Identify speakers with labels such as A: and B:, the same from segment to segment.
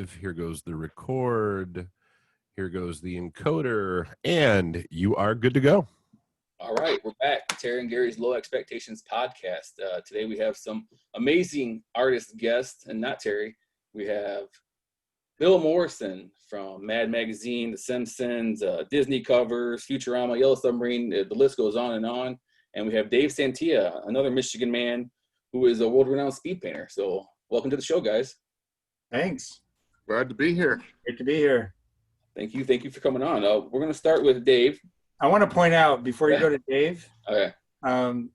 A: live. Here goes the record. Here goes the encoder. And you are good to go.
B: All right, we're back. Terry and Gary's Low Expectations podcast. Today we have some amazing artist guests, and not Terry. We have Bill Morrison from Mad Magazine, The Simpsons, Disney covers, Futurama, Yellow Submarine. The list goes on. And we have Dave Santia, another Michigan man who is a world-renowned speed painter. So welcome to the show, guys.
C: Thanks.
D: Glad to be here.
C: Great to be here.
B: Thank you. Thank you for coming on. We're going to start with Dave.
C: I want to point out before you go to Dave,
B: Okay.
C: I'm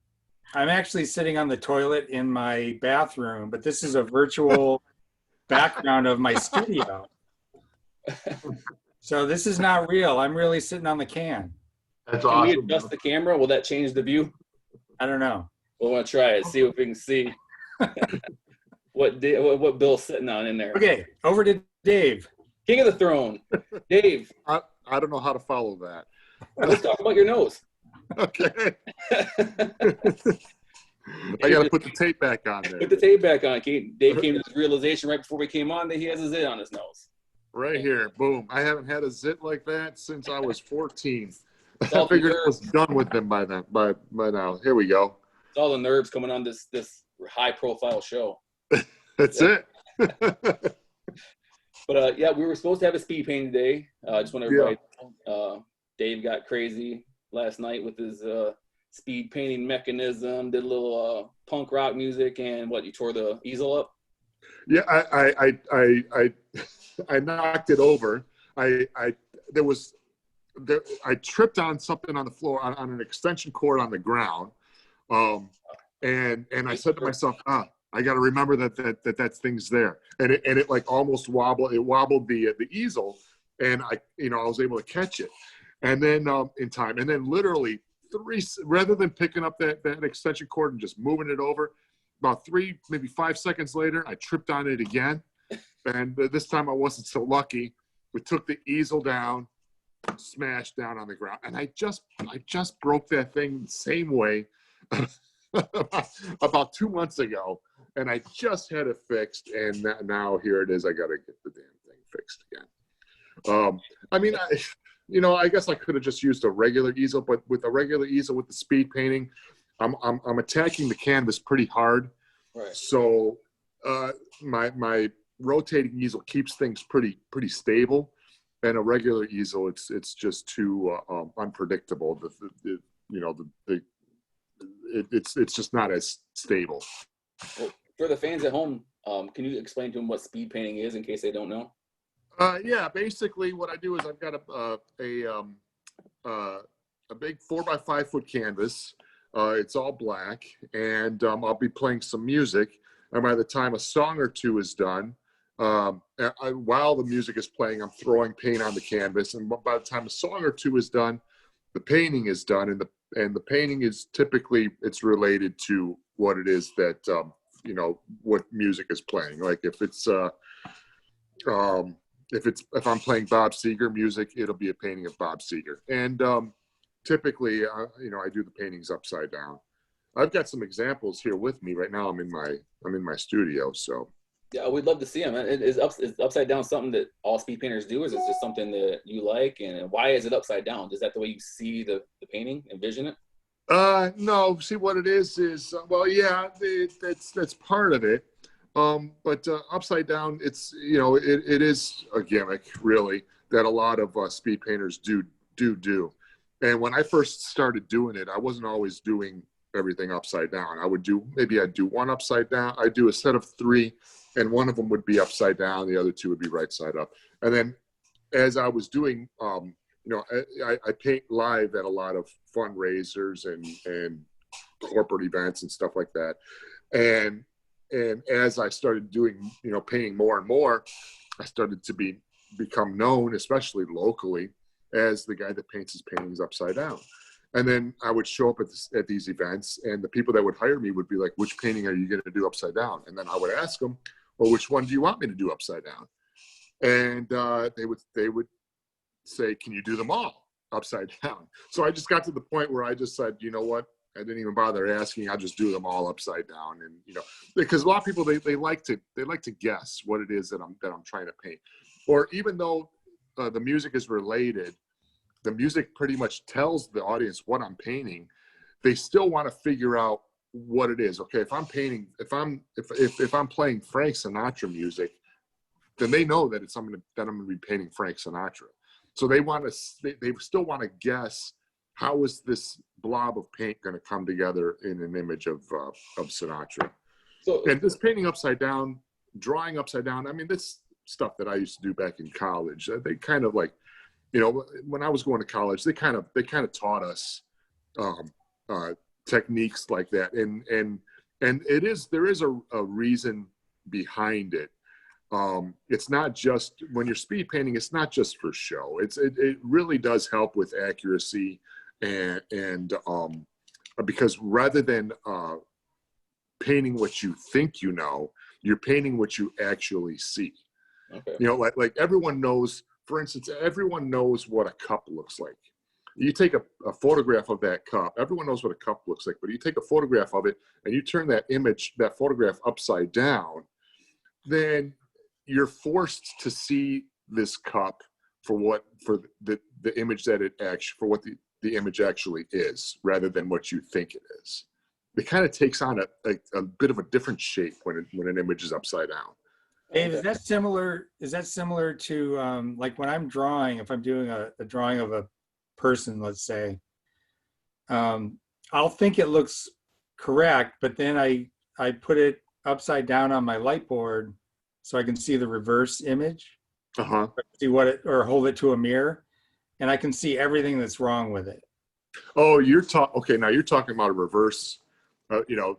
C: actually sitting on the toilet in my bathroom, but this is a virtual background of my studio. So this is not real. I'm really sitting on the can.
D: That's
B: Can
D: awesome.
B: we adjust the camera? Will that change the view?
C: I don't know.
B: We'll want to try it, see if we can see what Bill's sitting on in there.
C: Okay, over to Dave.
B: King of the Throne. Dave,
D: I don't know how to follow that.
B: let's talk about your nose.
D: Okay. I got to put the tape back on there.
B: Put the tape back on. Dave came to this realization right before we came on that he has a zit on his nose.
D: Right here. Boom. I haven't had a zit like that since I was 14.
B: It's all
D: I figured
B: the
D: I was done with them by now. Here we go.
B: It's all the nerves coming on this high-profile show.
D: That's it.
B: But, yeah, we were supposed to have a speed painting today. I just want to everybody know. Dave got crazy last night with his speed painting mechanism, did a little punk rock music, and you tore the easel up?
D: Yeah, I knocked it over. I tripped on something on the floor on an extension cord on the ground, and I said to myself, I got to remember that thing's there, and it like almost wobbled. It wobbled the easel, and I was able to catch it, and then in time, and then literally rather than picking up that extension cord and just moving it over, about 3, maybe 5 seconds later, I tripped on it again, and this time I wasn't so lucky. We took the easel down, smashed down on the ground, and I just broke that thing the same way about 2 months ago. And I just had it fixed, and now here it is. I got to get the damn thing fixed again. I guess I could have just used a regular easel, but with a regular easel with the speed painting, I'm attacking the canvas pretty hard.
B: Right.
D: So my rotating easel keeps things pretty stable, and a regular easel it's just too unpredictable. It's just not as stable.
B: Well, for the fans at home, can you explain to them what speed painting is in case they don't know?
D: Yeah, basically what I do is I've got a big 4x5 foot canvas. It's all black, and I'll be playing some music. And by the time a song or two is done, while the music is playing, I'm throwing paint on the canvas. And by the time a song or two is done, the painting is done, and the painting is typically it's related to what it is that what music is playing. Like if I'm playing Bob Seger music, it'll be a painting of Bob Seger. And typically, I do the paintings upside down. I've got some examples here with me right now. I'm in my studio, so.
B: Yeah, we'd love to see them. Is upside down something that all speed painters do, or is it just something that you like? And why is it upside down? Is that the way you see the painting, envision it?
D: No. See, what it is well, yeah, that's part of it. But upside down, it's it is a gimmick really that a lot of speed painters do. And when I first started doing it, I wasn't always doing everything upside down. I'd do one upside down. I'd do a set of 3, and one of them would be upside down. The other 2 would be right side up. And then as I was doing, I paint live at a lot of fundraisers and corporate events and stuff like that. And as I started doing, painting more and more, I started to become known, especially locally, as the guy that paints his paintings upside down. And then I would show up at these events, and the people that would hire me would be like, which painting are you going to do upside down? And then I would ask them, well, which one do you want me to do upside down? And they would say, can you do them all upside down? So I just got to the point where I just said, you know what? I didn't even bother asking. I'll just do them all upside down, and because a lot of people they like to guess what it is that I'm trying to paint, or even though the music is related, the music pretty much tells the audience what I'm painting. They still want to figure out what it is. Okay, if I'm painting, if I'm playing Frank Sinatra music, then they know that I'm going to be painting Frank Sinatra. So they still want to guess, how is this blob of paint going to come together in an image of Sinatra?
B: So,
D: and this painting upside down, drawing upside down, I mean, this stuff that I used to do back in college. They kind of like, when I was going to college, they kind of taught us techniques like that, and there is a reason behind it. It's not just, when you're speed painting, it's not just for show. It really does help with accuracy, and because rather than painting what you think you're painting what you actually see.
B: okay.
D: Like everyone knows, for instance, everyone knows what a cup looks like. You take a photograph of that cup, everyone knows what a cup looks like, but you take a photograph of it and you turn that photograph upside down, then you're forced to see this cup for the image that it actually, for what the image actually is, rather than what you think it is. It kind of takes on a bit of a different shape when an image is upside down.
C: Dave, is that similar? Is that similar to like when I'm drawing? If I'm doing a drawing of a person, let's say, I'll think it looks correct, but then I put it upside down on my light board so I can see the reverse image. See or hold it to a mirror, and I can see everything that's wrong with it.
D: Oh, okay. Now you're talking about a reverse.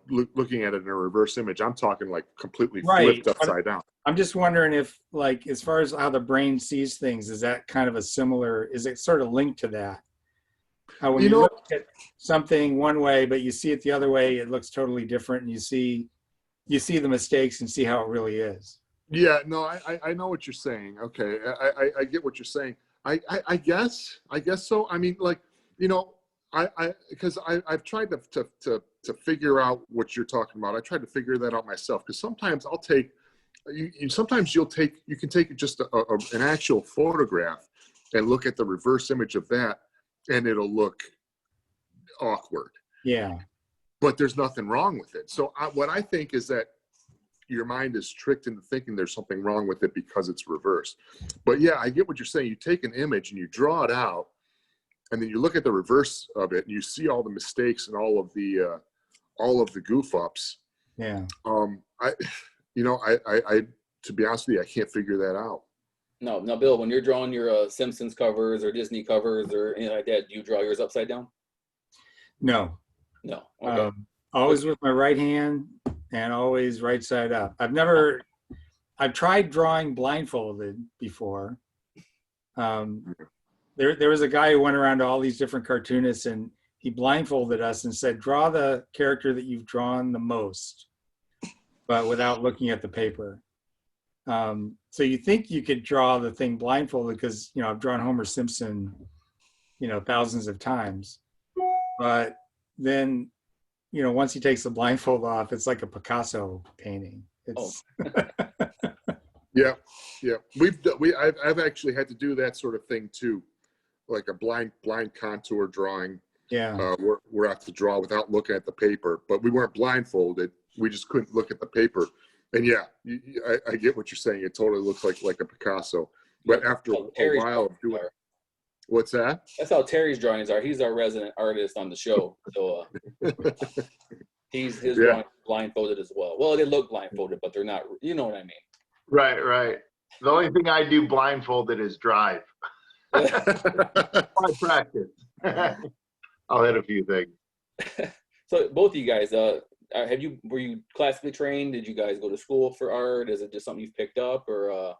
D: Looking at it in a reverse image. I'm talking like completely flipped upside down.
C: I'm just wondering if, like, as far as how the brain sees things, is that kind of is it sort of linked to that? How when you look at something one way, but you see it the other way, it looks totally different, and you see the mistakes and see how it really is.
D: Yeah, no, I know what you're saying. Okay, I get what you're saying. I guess so. I mean, like, because I've tried to figure out what you're talking about. I tried to figure that out myself, because sometimes I'll take sometimes you can take just an actual photograph and look at the reverse image of that, and it'll look awkward.
C: Yeah.
D: But there's nothing wrong with it. So what I think is that your mind is tricked into thinking there's something wrong with it because it's reversed. But yeah, I get what you're saying. You take an image and you draw it out, and then you look at the reverse of it and you see all the mistakes and all of the goof ups.
C: Yeah.
D: I to be honest with you, I can't figure that out.
B: No, Bill, when you're drawing your Simpsons covers or Disney covers or anything like that, do you draw yours upside down?
C: No.
B: Okay.
C: Always with my right hand and always right side up. I've tried drawing blindfolded before. There was a guy who went around to all these different cartoonists, and he blindfolded us and said, draw the character that you've drawn the most, but without looking at the paper. So you think you could draw the thing blindfolded because, I've drawn Homer Simpson, thousands of times. But then, once he takes the blindfold off, it's like a Picasso painting.
D: Yeah. I've actually had to do that sort of thing too, like a blind contour drawing.
C: Yeah.
D: Where I have to draw without looking at the paper, but we weren't blindfolded. We just couldn't look at the paper. And yeah, I get what you're saying. It totally looks like a Picasso. But after a while of doing, what's that?
B: That's how Terry's drawings are. He's our resident artist on the show, so his drawings blindfolded as well. Well, they look blindfolded, but they're not. You know what I mean?
E: Right. The only thing I do blindfolded is drive. I practice. I'll hit a few things.
B: So both of you guys, were you classically trained? Did you guys go to school for art? Is it just something you've picked up, or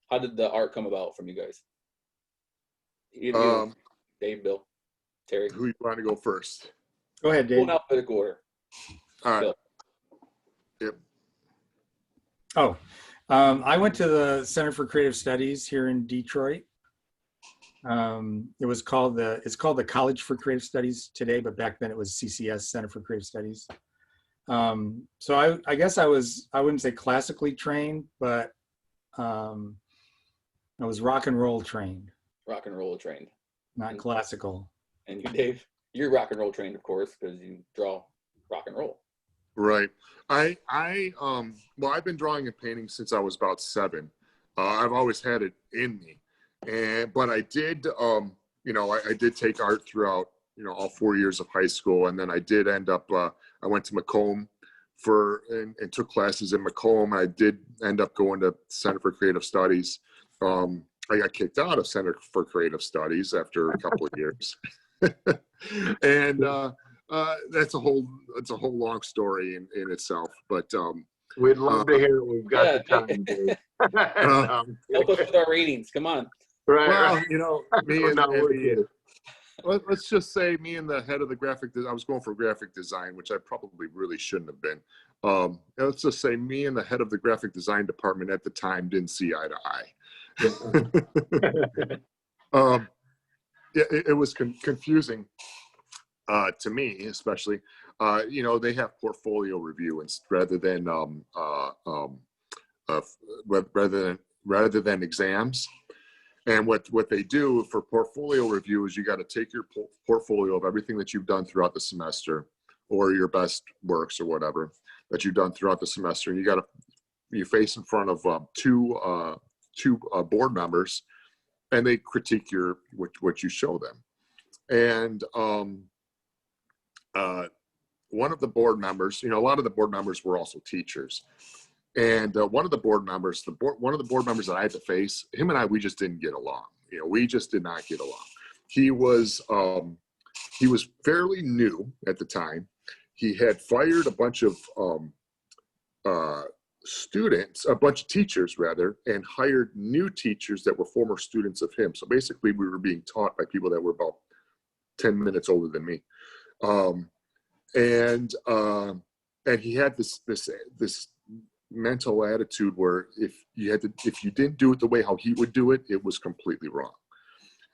B: how did the art come about from you guys? Dave, Bill, Terry.
D: Who you want to go first?
C: Go ahead, Dave.
B: Go in alphabetical order.
D: All right.
B: Bill.
D: Yep.
C: Oh, I went to the Center for Creative Studies here in Detroit. It's called the College for Creative Studies today, but back then it was CCS, Center for Creative Studies. So I guess I wouldn't say classically trained, but I was rock and roll trained.
B: Rock and roll trained.
C: Not classical.
B: And you, Dave, you're rock and roll trained, of course, because you draw rock and roll.
D: Right. Well, I've been drawing and painting since I was about 7. I've always had it in me, but I did, I did take art throughout, all 4 years of high school, and then I did end up. I went to Macomb and took classes in Macomb. I did end up going to Center for Creative Studies. I got kicked out of Center for Creative Studies after a couple of years, and that's a whole long story in itself. But
E: we'd love to hear it. We've got the time, Dave.
B: Help us with our ratings. Come on.
E: Right.
D: Well, me and let's just say me and the head of the I was going for graphic design, which I probably really shouldn't have been. Let's just say me and the head of the graphic design department at the time didn't see eye to eye. It was confusing to me, especially. They have portfolio review rather than exams. And what they do for portfolio review is you got to take your portfolio of everything that you've done throughout the semester, or your best works or whatever that you've done throughout the semester, and you face in front of two board members, and they critique what you show them. And one of the board members, a lot of the board members were also teachers. And one of the board members that I had to face, him and we just didn't get along. We just did not get along. He was fairly new at the time. He had fired a bunch of teachers rather, and hired new teachers that were former students of him. So basically, we were being taught by people that were about 10 minutes older than me. And he had this mental attitude where if you didn't do it the way how he would do it, it was completely wrong.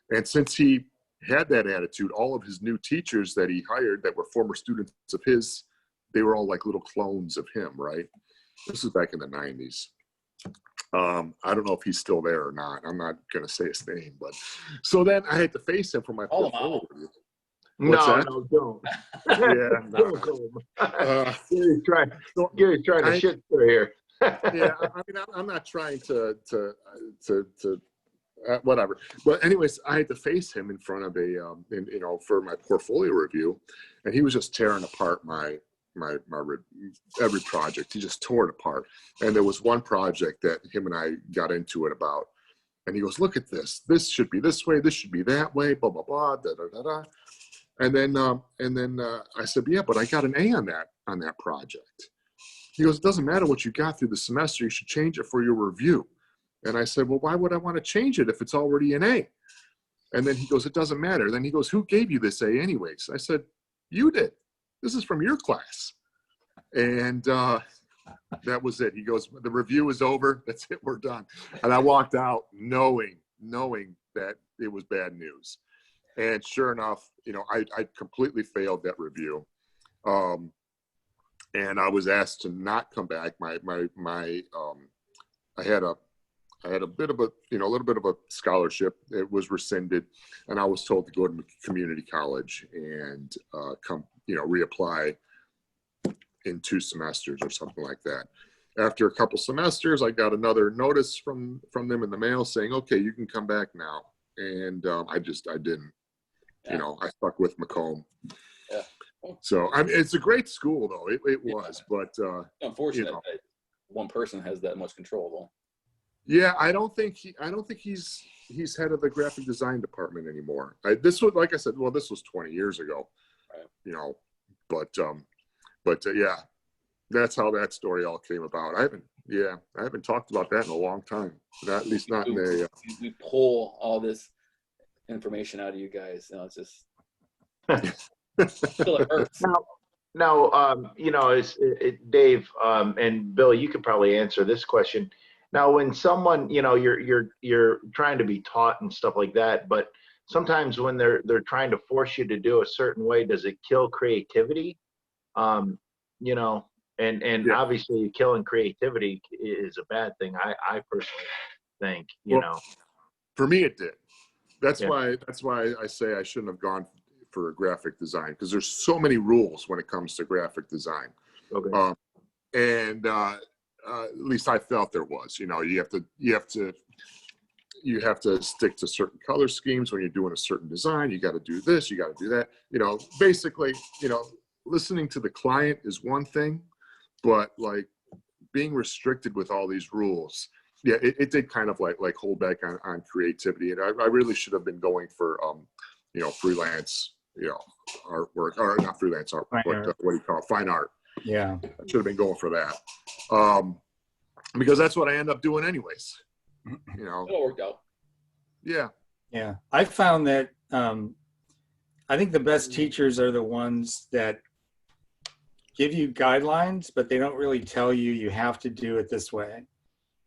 D: And since he had that attitude, all of his new teachers that he hired that were former students of his, they were all like little clones of him, right? This is back in the 90s. I don't know if he's still there or not. I'm not going to say his name, but so then I had to face him for my portfolio. No, don't.
E: Yeah, no. Gary's trying to shit through here.
D: Yeah, I mean, I'm not trying to whatever. But anyways, I had to face him in front of for my portfolio review, and he was just tearing apart my every project. He just tore it apart. And there was one project that him and I got into it about, and he goes, "Look at this. This should be this way. This should be that way. Blah blah blah. Da da da da." And then I said, "Yeah, but I got an A on that project." He goes, "It doesn't matter what you got through the semester. You should change it for your review." And I said, "Well, why would I want to change it if it's already an A?" And then he goes, "It doesn't matter." Then he goes, "Who gave you this A anyways?" I said, "You did. This is from your class." And that was it. He goes, "The review is over. That's it. We're done." And I walked out knowing that it was bad news. And sure enough, I completely failed that review. And I was asked to not come back. I had a bit of a little bit of a scholarship. It was rescinded, and I was told to go to community college and reapply in 2 semesters or something like that. After a couple semesters, I got another notice from them in the mail saying, "Okay, you can come back now." And I didn't.
B: Yeah.
D: I stuck with Macomb.
B: Yeah.
D: So I mean, it's a great school, though. It was, but
B: unfortunate that one person has that much control, though.
D: Yeah, I don't think he's head of the graphic design department anymore. This was, like I said, this was 20 years ago. Right. But yeah, that's how that story all came about. I haven't talked about that in a long time. At least not in a.
B: We pull all this information out of you guys. It's just still it hurts.
E: Now, Dave and Bill, you could probably answer this question. Now, when someone, you're trying to be taught and stuff like that, but sometimes when they're trying to force you to do a certain way, does it kill creativity? You know, and
D: Yeah.
E: obviously killing creativity is a bad thing. I personally think, you know.
D: For me, it did. That's
E: Yeah.
D: why I say I shouldn't have gone for graphic design, because there's so many rules when it comes to graphic design.
E: Okay.
D: And at least I felt there was. You know, you have to stick to certain color schemes when you're doing a certain design. You got to do this, you got to do that. You know, basically, you know, listening to the client is one thing, but like being restricted with all these rules, yeah, it did kind of like hold back on creativity. And I really should have been going for you know, freelance, you know, artwork, or not freelance artwork,
C: Fine
D: but
C: art.
D: what do you call it? Fine art.
C: Yeah.
D: I should have been going for that. Because that's what I end up doing anyways. You know.
B: It all worked out.
D: Yeah.
C: Yeah. I found that I think the best teachers are the ones that give you guidelines, but they don't really tell you you have to do it this way.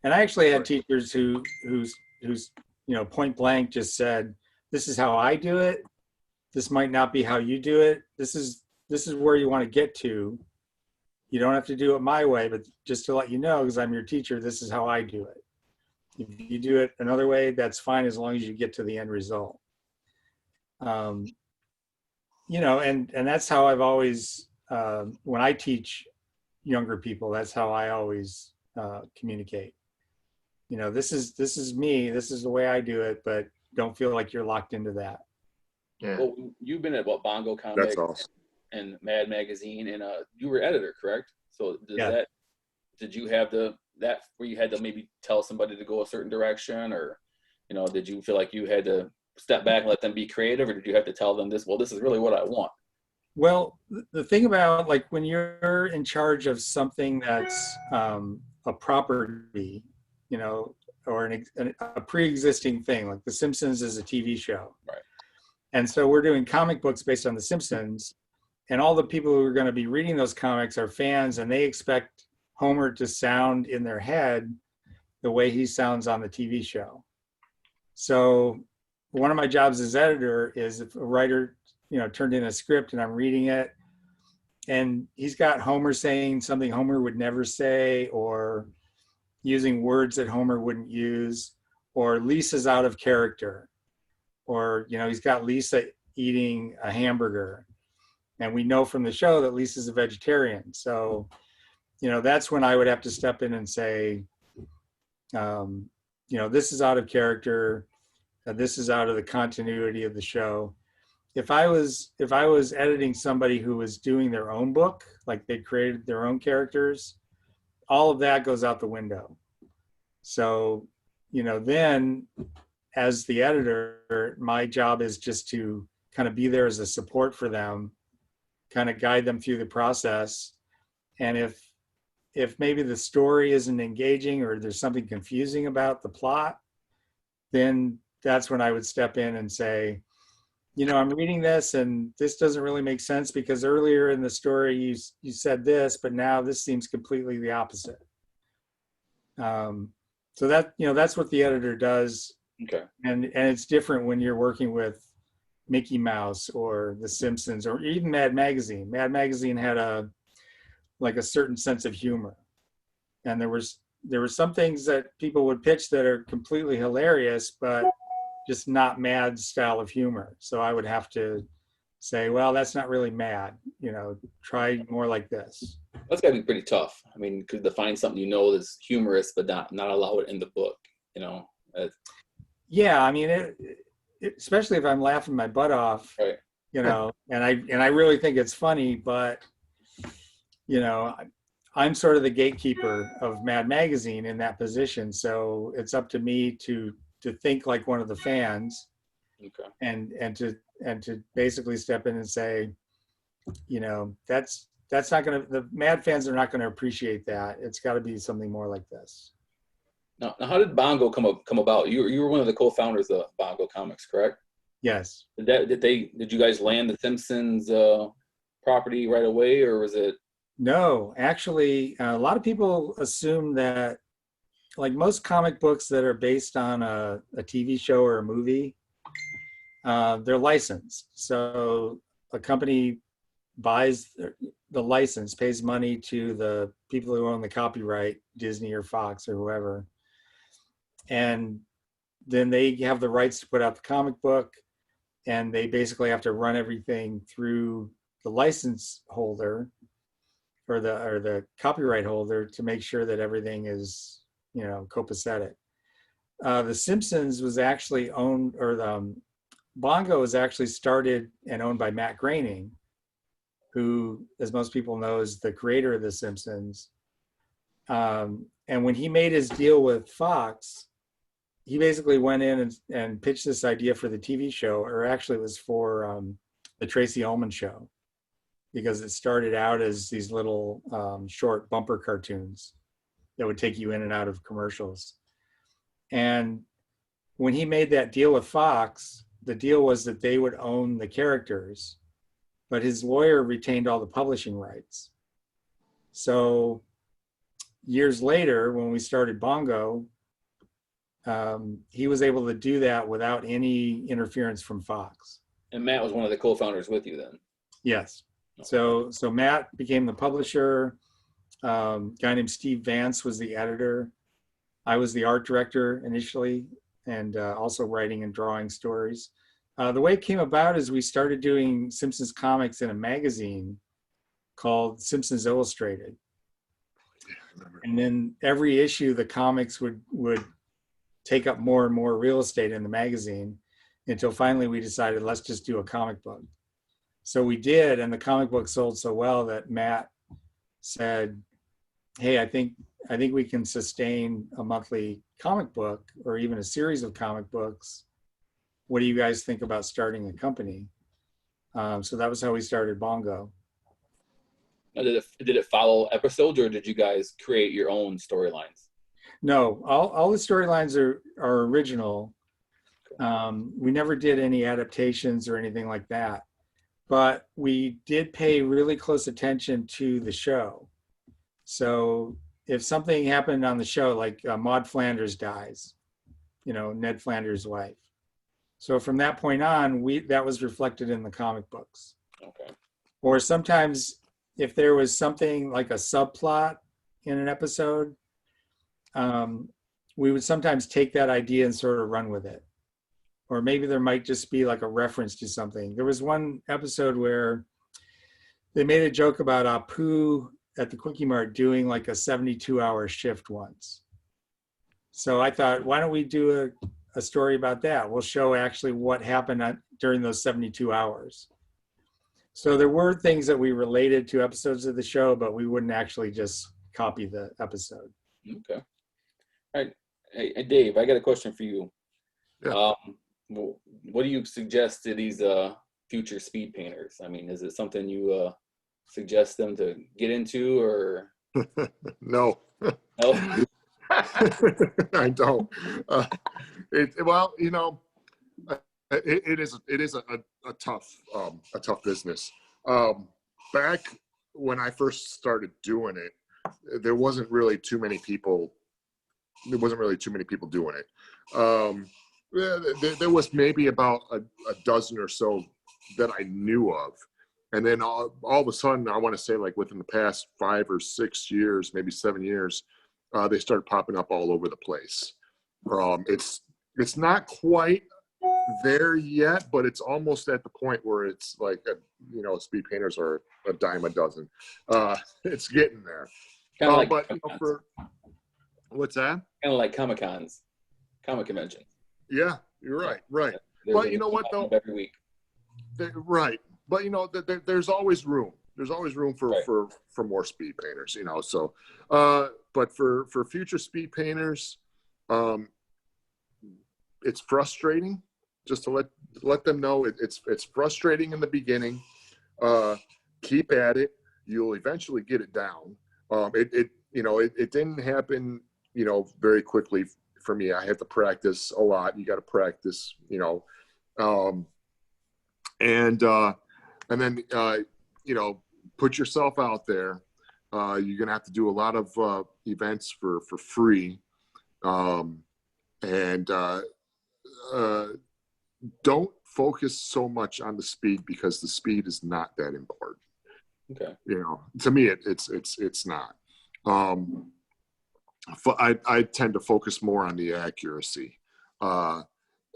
C: And I actually had teachers who's you know, point blank just said, this is how I do it. This might not be how you do it. This is where you want to get to. You don't have to do it my way, but just to let you know, because I'm your teacher, this is how I do it. If you do it another way, that's fine, as long as you get to the end result. You know, and that's how I've always, when I teach younger people, that's how I always communicate. You know, this is me, this is the way I do it, but don't feel like you're locked into that.
E: Yeah.
B: Well, you've been at Bongo
D: That's
B: Comics
D: awesome.
B: and Mad Magazine, and you were editor, correct? So
C: Yeah.
B: did you have that where you had to maybe tell somebody to go a certain direction, or, you know, did you feel like you had to step back and let them be creative, or did you have to tell them this is really what I want?
C: Well, the thing about, like, when you're in charge of something that's a property, you know, or a pre-existing thing, like The Simpsons is a TV show.
B: Right.
C: And so we're doing comic books based on The Simpsons, and all the people who are going to be reading those comics are fans, and they expect Homer to sound in their head the way he sounds on the TV show. So one of my jobs as editor is, if a writer, you know, turned in a script and I'm reading it, and he's got Homer saying something Homer would never say, or using words that Homer wouldn't use, or Lisa's out of character, or, you know, he's got Lisa eating a hamburger, and we know from the show that Lisa's a vegetarian. So, you know, that's when I would have to step in and say, you know, this is out of character. This is out of the continuity of the show. If I was editing somebody who was doing their own book, like they created their own characters, all of that goes out the window. So, you know, then as the editor, my job is just to kind of be there as a support for them, kind of guide them through the process. And if maybe the story isn't engaging, or there's something confusing about the plot, then that's when I would step in and say, you know, I'm reading this and this doesn't really make sense, because earlier in the story you said this, but now this seems completely the opposite. So that, you know, that's what the editor does.
B: Okay.
C: And it's different when you're working with Mickey Mouse or The Simpsons, or even Mad Magazine. Mad Magazine had a certain sense of humor, and there were some things that people would pitch that are completely hilarious, but just not Mad's style of humor. So I would have to say, well, that's not really Mad, you know, try more like this.
B: That's got to be pretty tough. I mean, to find something, you know, that's humorous, but not allow it in the book, you know.
C: Yeah, I mean, especially if I'm laughing my butt off,
B: Right.
C: you know, and I really think it's funny, but, you know, I'm sort of the gatekeeper of Mad Magazine in that position. So it's up to me to think like one of the fans,
B: Okay.
C: and to basically step in and say, you know, that's not going to, the Mad fans are not going to appreciate that. It's got to be something more like this.
B: Now, how did Bongo come about? You were one of the co-founders of Bongo Comics, correct?
C: Yes.
B: Did you guys land the Simpsons property right away, or was it?
C: No, actually, a lot of people assume that, like most comic books that are based on a TV show or a movie, they're licensed. So a company buys the license, pays money to the people who own the copyright, Disney or Fox or whoever. And then they have the rights to put out the comic book, and they basically have to run everything through the license holder or the copyright holder to make sure that everything is, copacetic. The Simpsons was actually owned, or the Bongo was actually started and owned by Matt Groening, who, as most people know, is the creator of The Simpsons. And when he made his deal with Fox, he basically went in and pitched this idea for the TV show, or actually it was for the Tracy Ullman Show, because it started out as these little short bumper cartoons that would take you in and out of commercials. And when he made that deal with Fox, the deal was that they would own the characters, but his lawyer retained all the publishing rights. So years later, when we started Bongo, he was able to do that without any interference from Fox.
B: And Matt was one of the co-founders with you then?
C: Yes. So Matt became the publisher. A guy named Steve Vance was the editor. I was the art director initially, and also writing and drawing stories. The way it came about is we started doing Simpsons comics in a magazine called Simpsons Illustrated. And then every issue, the comics would take up more and more real estate in the magazine, until finally we decided, let's just do a comic book. So we did, and the comic book sold so well that Matt said, hey, I think we can sustain a monthly comic book, or even a series of comic books. What do you guys think about starting a company? So that was how we started Bongo.
B: Now, did it follow episodes, or did you guys create your own storylines?
C: No, all the storylines are original. We never did any adaptations or anything like that, but we did pay really close attention to the show. So if something happened on the show, like Maude Flanders dies, Ned Flanders' wife. So from that point on, that was reflected in the comic books.
B: Okay.
C: Or sometimes if there was something like a subplot in an episode, we would sometimes take that idea and sort of run with it. Or maybe there might just be like a reference to something. There was one episode where they made a joke about Apu at the Quickie Mart doing like a 72-hour shift once. So I thought, why don't we do a story about that? We'll show actually what happened during those 72 hours. So there were things that we related to episodes of the show, but we wouldn't actually just copy the episode.
B: Okay. All right. Hey, Dave, I got a question for you.
D: Yeah.
B: What do you suggest to these future speed painters? I mean, is it something you suggest them to get into, or?
D: No.
B: No?
D: I don't. It is a tough business. Back when I first started doing it, there wasn't really too many people doing it. There was maybe about a dozen or so that I knew of. And then all of a sudden, I want to say like within the past 5 or 6 years, maybe 7 years, they started popping up all over the place. It's not quite there yet, but it's almost at the point where it's like, speed painters are a dime a dozen. It's getting there.
B: Kind of like
D: but what's that?
B: Kind of like Comic conventions.
D: Yeah, you're right. But you know what though?
B: Every week.
D: Right. But there's always room. There's always room for more speed painters, So, but for future speed painters, it's frustrating. Just to let them know, it's frustrating in the beginning. Keep at it. You'll eventually get it down. It didn't happen, very quickly for me. I had to practice a lot. You got to practice, and then put yourself out there. You're gonna have to do a lot of events for free, and don't focus so much on the speed because the speed is not that important.
B: Okay.
D: You know, to me, it's not. I tend to focus more on the accuracy. And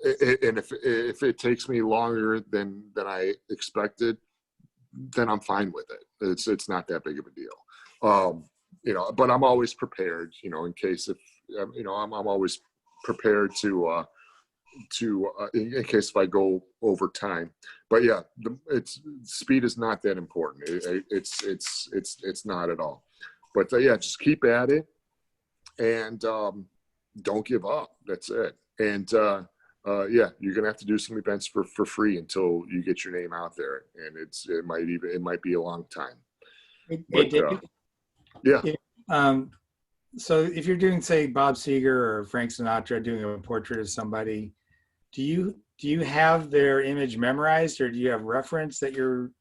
D: if it takes me longer than I expected, then I'm fine with it. It's not that big of a deal. You know, but I'm always prepared, you know, in case if, you know, I'm always prepared to in case if I go over time. But yeah, speed is not that important. It's not at all. But yeah, just keep at it and don't give up. That's it. And yeah, you're gonna have to do some events for free until you get your name out there, and it might be a long time.
C: Hey,
D: But,
C: Dave,
D: yeah.
C: So if you're doing, say, Bob Seger or Frank Sinatra doing a portrait of somebody, do you have their image memorized, or do you have reference that you're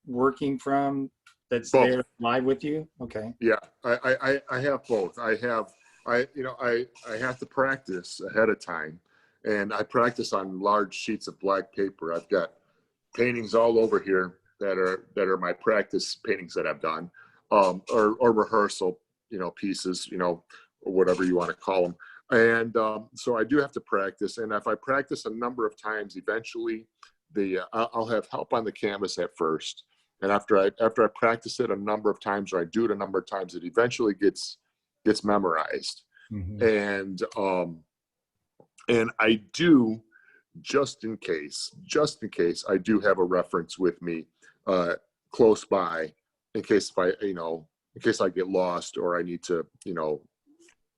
C: working from that's
D: Both.
C: there live with you? Okay.
D: Yeah, I have both. I have to practice ahead of time, and I practice on large sheets of black paper. I've got paintings all over here that are my practice paintings that I've done, or rehearsal, you know, pieces, you know, or whatever you want to call them. And so I do have to practice, and if I practice a number of times, eventually I'll have help on the canvas at first. And after I practice it a number of times, or I do it a number of times, it eventually gets memorized.
C: Mm-hmm.
D: And I do, just in case, I do have a reference with me close by, in case I get lost, or I need to, you know,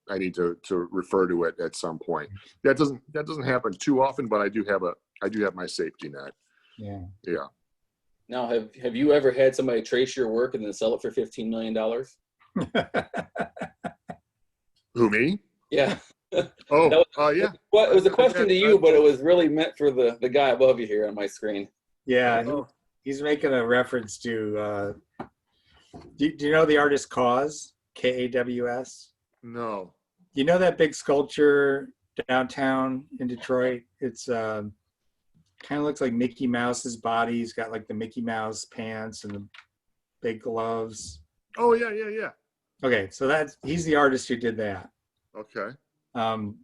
D: to refer to it at some point. That doesn't happen too often, but I do have my safety net.
C: Yeah.
D: Yeah.
B: Now, have you ever had somebody trace your work and then sell it for $15 million?
D: Who, me?
B: Yeah.
D: Oh, yeah.
B: Well, it was a question to you, but it was really meant for the guy above you here on my screen.
C: Yeah,
D: Oh.
C: he's making a reference to, do you know the artist KAWS? KAWS?
D: No.
C: You know that big sculpture downtown in Detroit? It's kind of looks like Mickey Mouse's body. He's got like the Mickey Mouse pants and the big gloves.
D: Oh, yeah.
C: Okay, so he's the artist who did that.
D: Okay.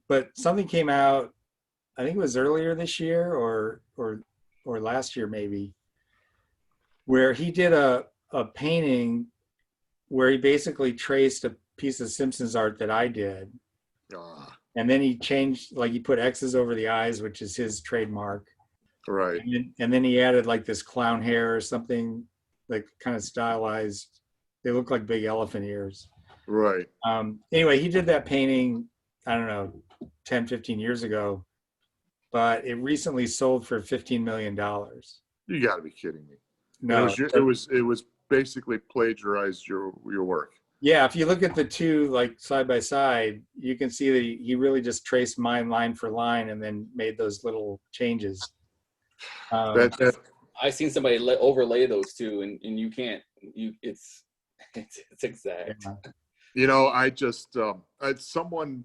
C: But something came out, I think it was earlier this year or last year maybe, where he did a painting where he basically traced a piece of Simpsons art that I did. And then he changed, like he put X's over the eyes, which is his trademark.
D: Right.
C: And then he added like this clown hair or something, like kind of stylized. They look like big elephant ears.
D: Right.
C: Anyway, he did that painting, I don't know, 10, 15 years ago, but it recently sold for $15 million.
D: You got to be kidding me.
C: No,
D: it was basically plagiarized your work.
C: Yeah, if you look at the two like side by side, you can see that he really just traced mine line for line and then made those little changes.
B: I've seen somebody overlay those two, and you can't. It's exact.
C: Yeah.
D: You know, I just someone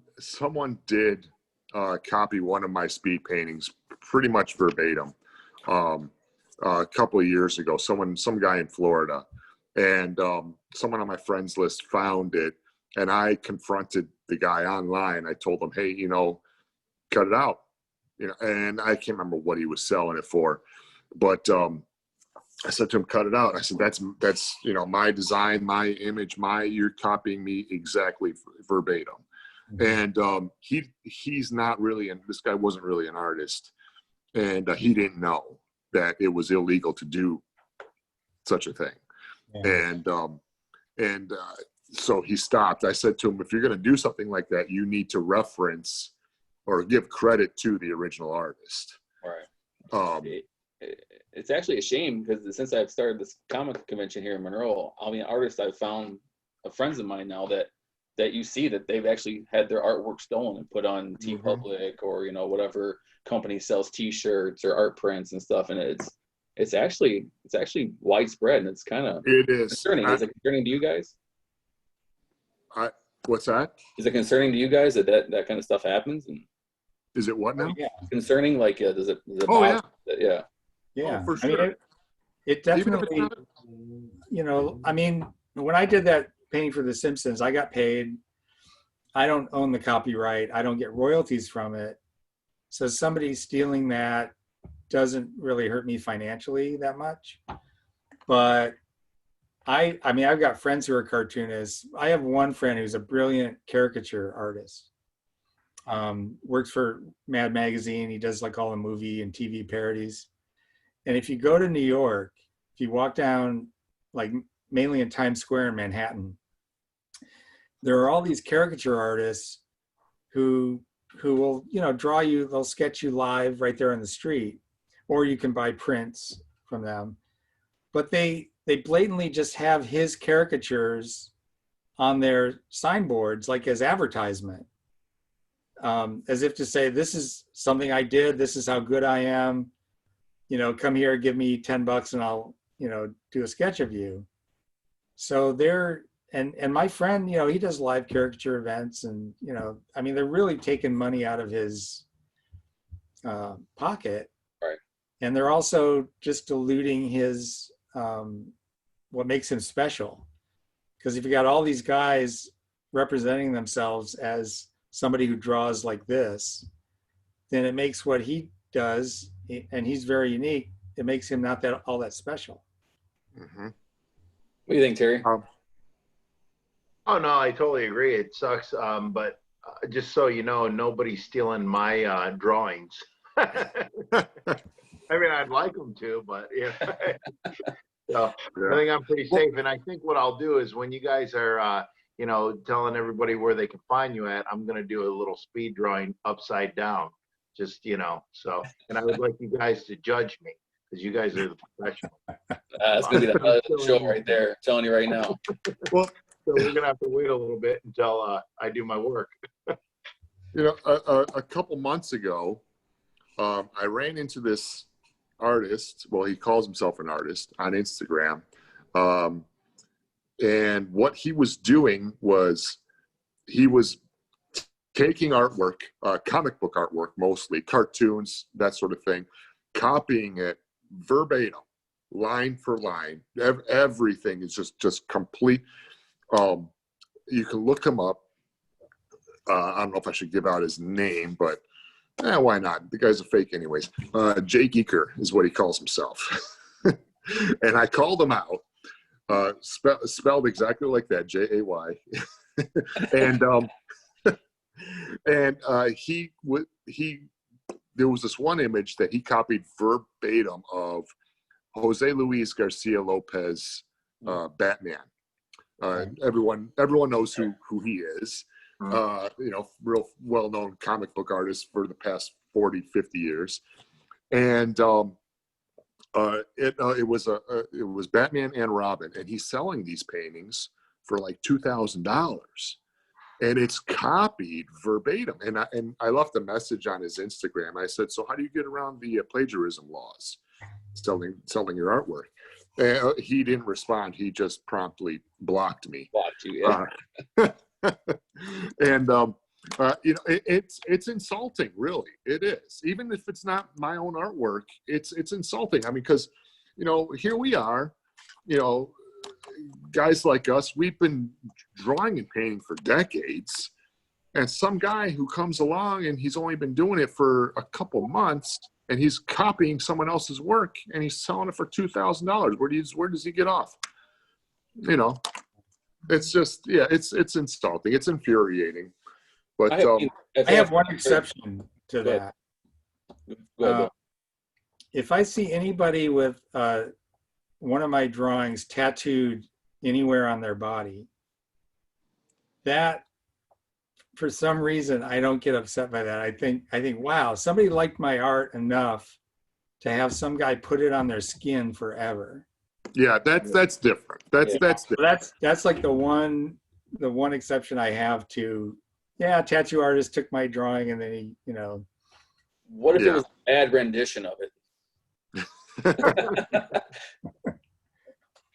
D: did copy one of my speed paintings pretty much verbatim a couple of years ago. Some guy in Florida, and someone on my friends list found it, and I confronted the guy online. I told him, hey, you know, cut it out, you know, and I can't remember what he was selling it for, but I said to him, cut it out. I said, that's, you know, my design, my image, you're copying me exactly verbatim. Mm-hmm. And he's not really, and this guy wasn't really an artist, and he didn't know that it was illegal to do such a thing. Yeah. And so he stopped. I said to him, if you're going to do something like that, you need to reference or give credit to the original artist.
B: Right. It's actually a shame because since I've started this comic convention here in Monroe, I mean, artists I've found, friends of mine now that you see that they've actually had their artwork stolen and put on TeePublic or, you know, whatever company sells T-shirts or art prints and stuff, and it's actually widespread, and it's kind of concerning. Is it concerning to you guys?
D: What's that?
B: Is it concerning to you guys that kind of stuff happens? And
D: is it what now?
C: Yeah.
B: Concerning, like, does it
D: Oh, yeah.
B: Yeah.
C: Yeah,
D: for
C: I mean,
D: sure.
C: it
D: Even if it's
C: definitely,
D: not,
C: you know, I mean, when I did that painting for The Simpsons, I got paid. I don't own the copyright. I don't get royalties from it. So somebody stealing that doesn't really hurt me financially that much. But I mean, I've got friends who are cartoonists. I have one friend who's a brilliant caricature artist. Works for Mad Magazine. He does like all the movie and TV parodies. And if you go to New York, if you walk down, like mainly in Times Square in Manhattan, there are all these caricature artists who will, you know, draw you, they'll sketch you live right there on the street, or you can buy prints from them. But they blatantly just have his caricatures on their signboards, like as advertisement, as if to say, this is something I did, this is how good I am, you know, come here, give me $10 and I'll, you know, do a sketch of you. So they're, and my friend, you know, he does live caricature events, and, you know, I mean, they're really taking money out of his pocket.
B: Right.
C: And they're also just diluting his, what makes him special. Because if you got all these guys representing themselves as somebody who draws like this, then it makes what he does, and he's very unique, it makes him not that all that special.
D: Mhm.
B: What do you think, Terry?
E: Oh no, I totally agree. It sucks. But just so you know, nobody's stealing my drawings. I mean, I'd like them to, but yeah. So I think I'm pretty safe. And I think what I'll do is when you guys are, you know, telling everybody where they can find you at, I'm going to do a little speed drawing upside down. Just, you know, so, and I would like you guys to judge me because you guys are the professionals.
B: It's going to be the highlight of the show right there. I'm telling you right now.
E: Well, so we're going to have to wait a little bit until I do my work.
D: you know, a couple months ago, I ran into this artist. Well, he calls himself an artist on Instagram. And what he was doing was he was taking artwork, comic book artwork, mostly cartoons, that sort of thing, copying it verbatim, line for line. Everything is just complete. You can look him up. I don't know if I should give out his name, but why not? The guy's a fake anyways. Jay Geeker is what he calls himself. And I called him out, spelled exactly like that, Jay. And there was this one image that he copied verbatim of Jose Luis Garcia Lopez, Batman. Everyone knows who he is. You know, real well-known comic book artist for the past 40, 50 years. And it was Batman and Robin, and he's selling these paintings for like $2,000, and it's copied verbatim. And I left a message on his Instagram. I said, so how do you get around the plagiarism laws, selling your artwork? And he didn't respond. He just promptly blocked me.
B: Blocked you, yeah.
D: And you know, it's insulting, really. It is. Even if it's not my own artwork, it's insulting. I mean, because, you know, here we are, you know, guys like us, we've been drawing and painting for decades, and some guy who comes along and he's only been doing it for a couple months, and he's copying someone else's work and he's selling it for $2,000. Where does he get off? You know, it's just, yeah, it's insulting. It's infuriating. But
C: I have one exception to
B: Go ahead.
C: that.
B: Go ahead, Bill.
C: If I see anybody with one of my drawings tattooed anywhere on their body, that, for some reason, I don't get upset by that. I think, wow, somebody liked my art enough to have some guy put it on their skin forever.
D: yeah, that's different. That's different.
C: So that's like the one exception I have to, yeah, tattoo artist took my drawing and then he, you know.
B: What if it was a bad rendition of it?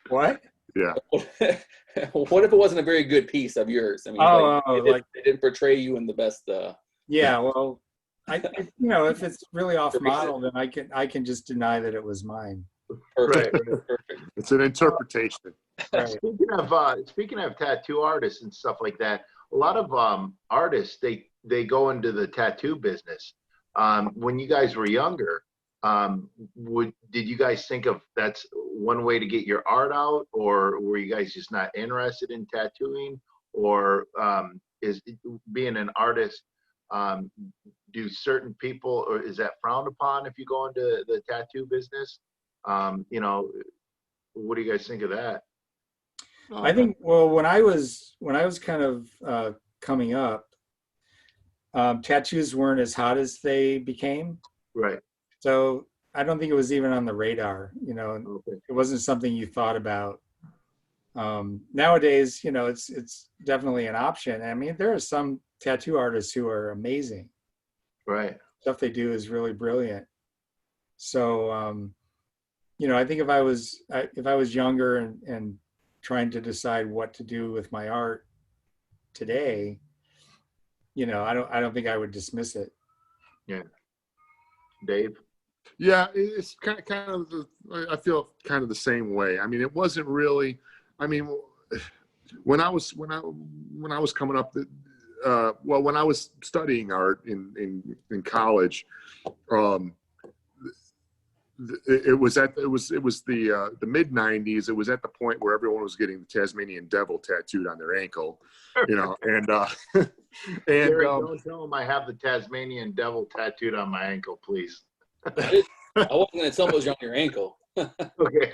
C: What?
D: Yeah.
B: What if it wasn't a very good piece of yours? I mean, it didn't portray you in the best.
C: Yeah, well, If it's really off model, then I can just deny that it was mine.
B: Perfect.
E: Right.
B: Perfect.
D: It's an interpretation.
C: Right.
E: Speaking of tattoo artists and stuff like that, a lot of artists they go into the tattoo business. When you guys were younger, did you guys think of that's one way to get your art out, or were you guys just not interested in tattooing, or is being an artist? Do certain people, or is that frowned upon if you go into the tattoo business? What do you guys think of that?
C: I think, well, when I was kind of coming up, tattoos weren't as hot as they became.
E: Right.
C: So I don't think it was even on the radar.
E: Okay.
C: It wasn't something you thought about. Nowadays, it's definitely an option. I mean, there are some tattoo artists who are amazing.
E: Right.
C: Stuff they do is really brilliant. So, I think if I was younger and trying to decide what to do with my art today, I don't think I would dismiss it.
E: Yeah. Dave?
D: Yeah, it's kind of I feel kind of the same way. I mean, it wasn't really. I mean, when I was coming up, when I was studying art in college, it was the mid '90s. It was at the point where everyone was getting the Tasmanian devil tattooed on their ankle, and
E: Gary, don't tell them I have the Tasmanian devil tattooed on my ankle, please.
B: I wasn't going to tell them it was on your ankle.
E: Okay.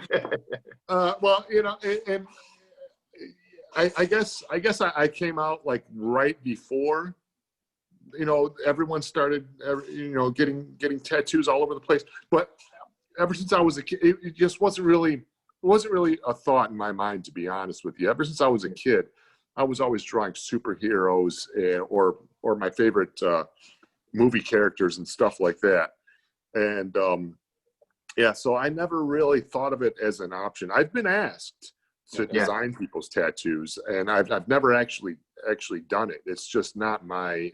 D: well, and I guess I came out like right before, everyone started, getting tattoos all over the place. But ever since I was a kid, it just wasn't really a thought in my mind, to be honest with you. Ever since I was a kid, I was always drawing superheroes or my favorite movie characters and stuff like that. And so I never really thought of it as an option. I've been asked to design people's tattoos, and I've never actually done it. It's just not my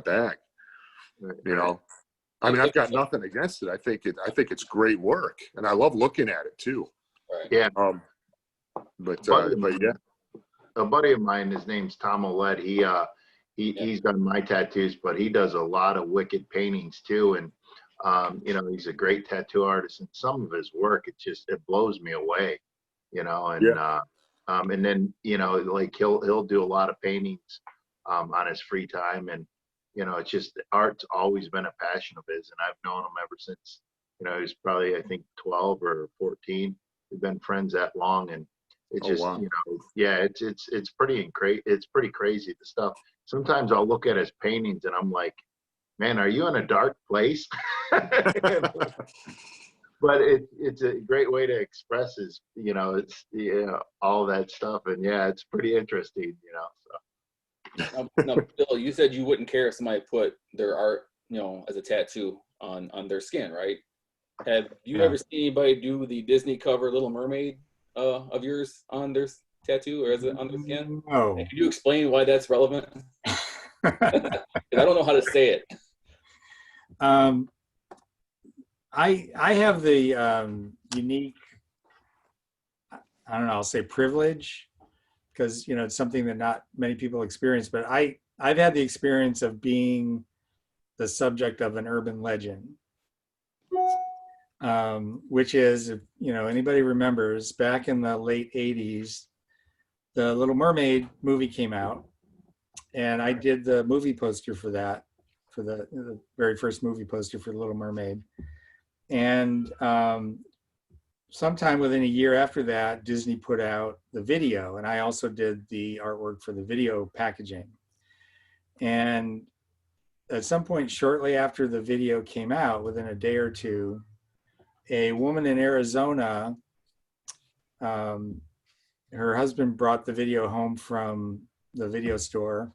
D: bag. I mean, I've got nothing against it. I think it's great work, and I love looking at it too.
B: Right.
E: Yeah.
D: But yeah.
E: A buddy of mine, his name's Tom Olette. He's done my tattoos, but he does a lot of wicked paintings too. And he's a great tattoo artist, and some of his work, it blows me away. And then like he'll do a lot of paintings on his free time, and it's just art's always been a passion of his, and I've known him ever since he was probably, I think, 12 or 14. We've been friends that long, and it's just
D: wow.
E: It's pretty crazy, the stuff. Sometimes I'll look at his paintings and I'm like, man, are you in a dark place? But it's a great way to express his, all that stuff, and it's pretty interesting, So.
B: Now, Bill, you said you wouldn't care if somebody put their art, as a tattoo on their skin, right? Have you ever seen anybody do the Disney cover Little Mermaid of yours on their tattoo, or is it on their skin?
C: No.
B: Can you explain why that's relevant? I don't know how to say it.
C: I have the unique, I don't know, I'll say privilege, because it's something that not many people experience, but I've had the experience of being the subject of an urban legend, which is, if anybody remembers, back in the late 80s, the Little Mermaid movie came out, and I did the movie poster for that, for the very first movie poster for Little Mermaid. And sometime within a year after that, Disney put out the video, and I also did the artwork for the video packaging. And at some point shortly after the video came out, within a day or two, a woman in Arizona, her husband brought the video home from the video store,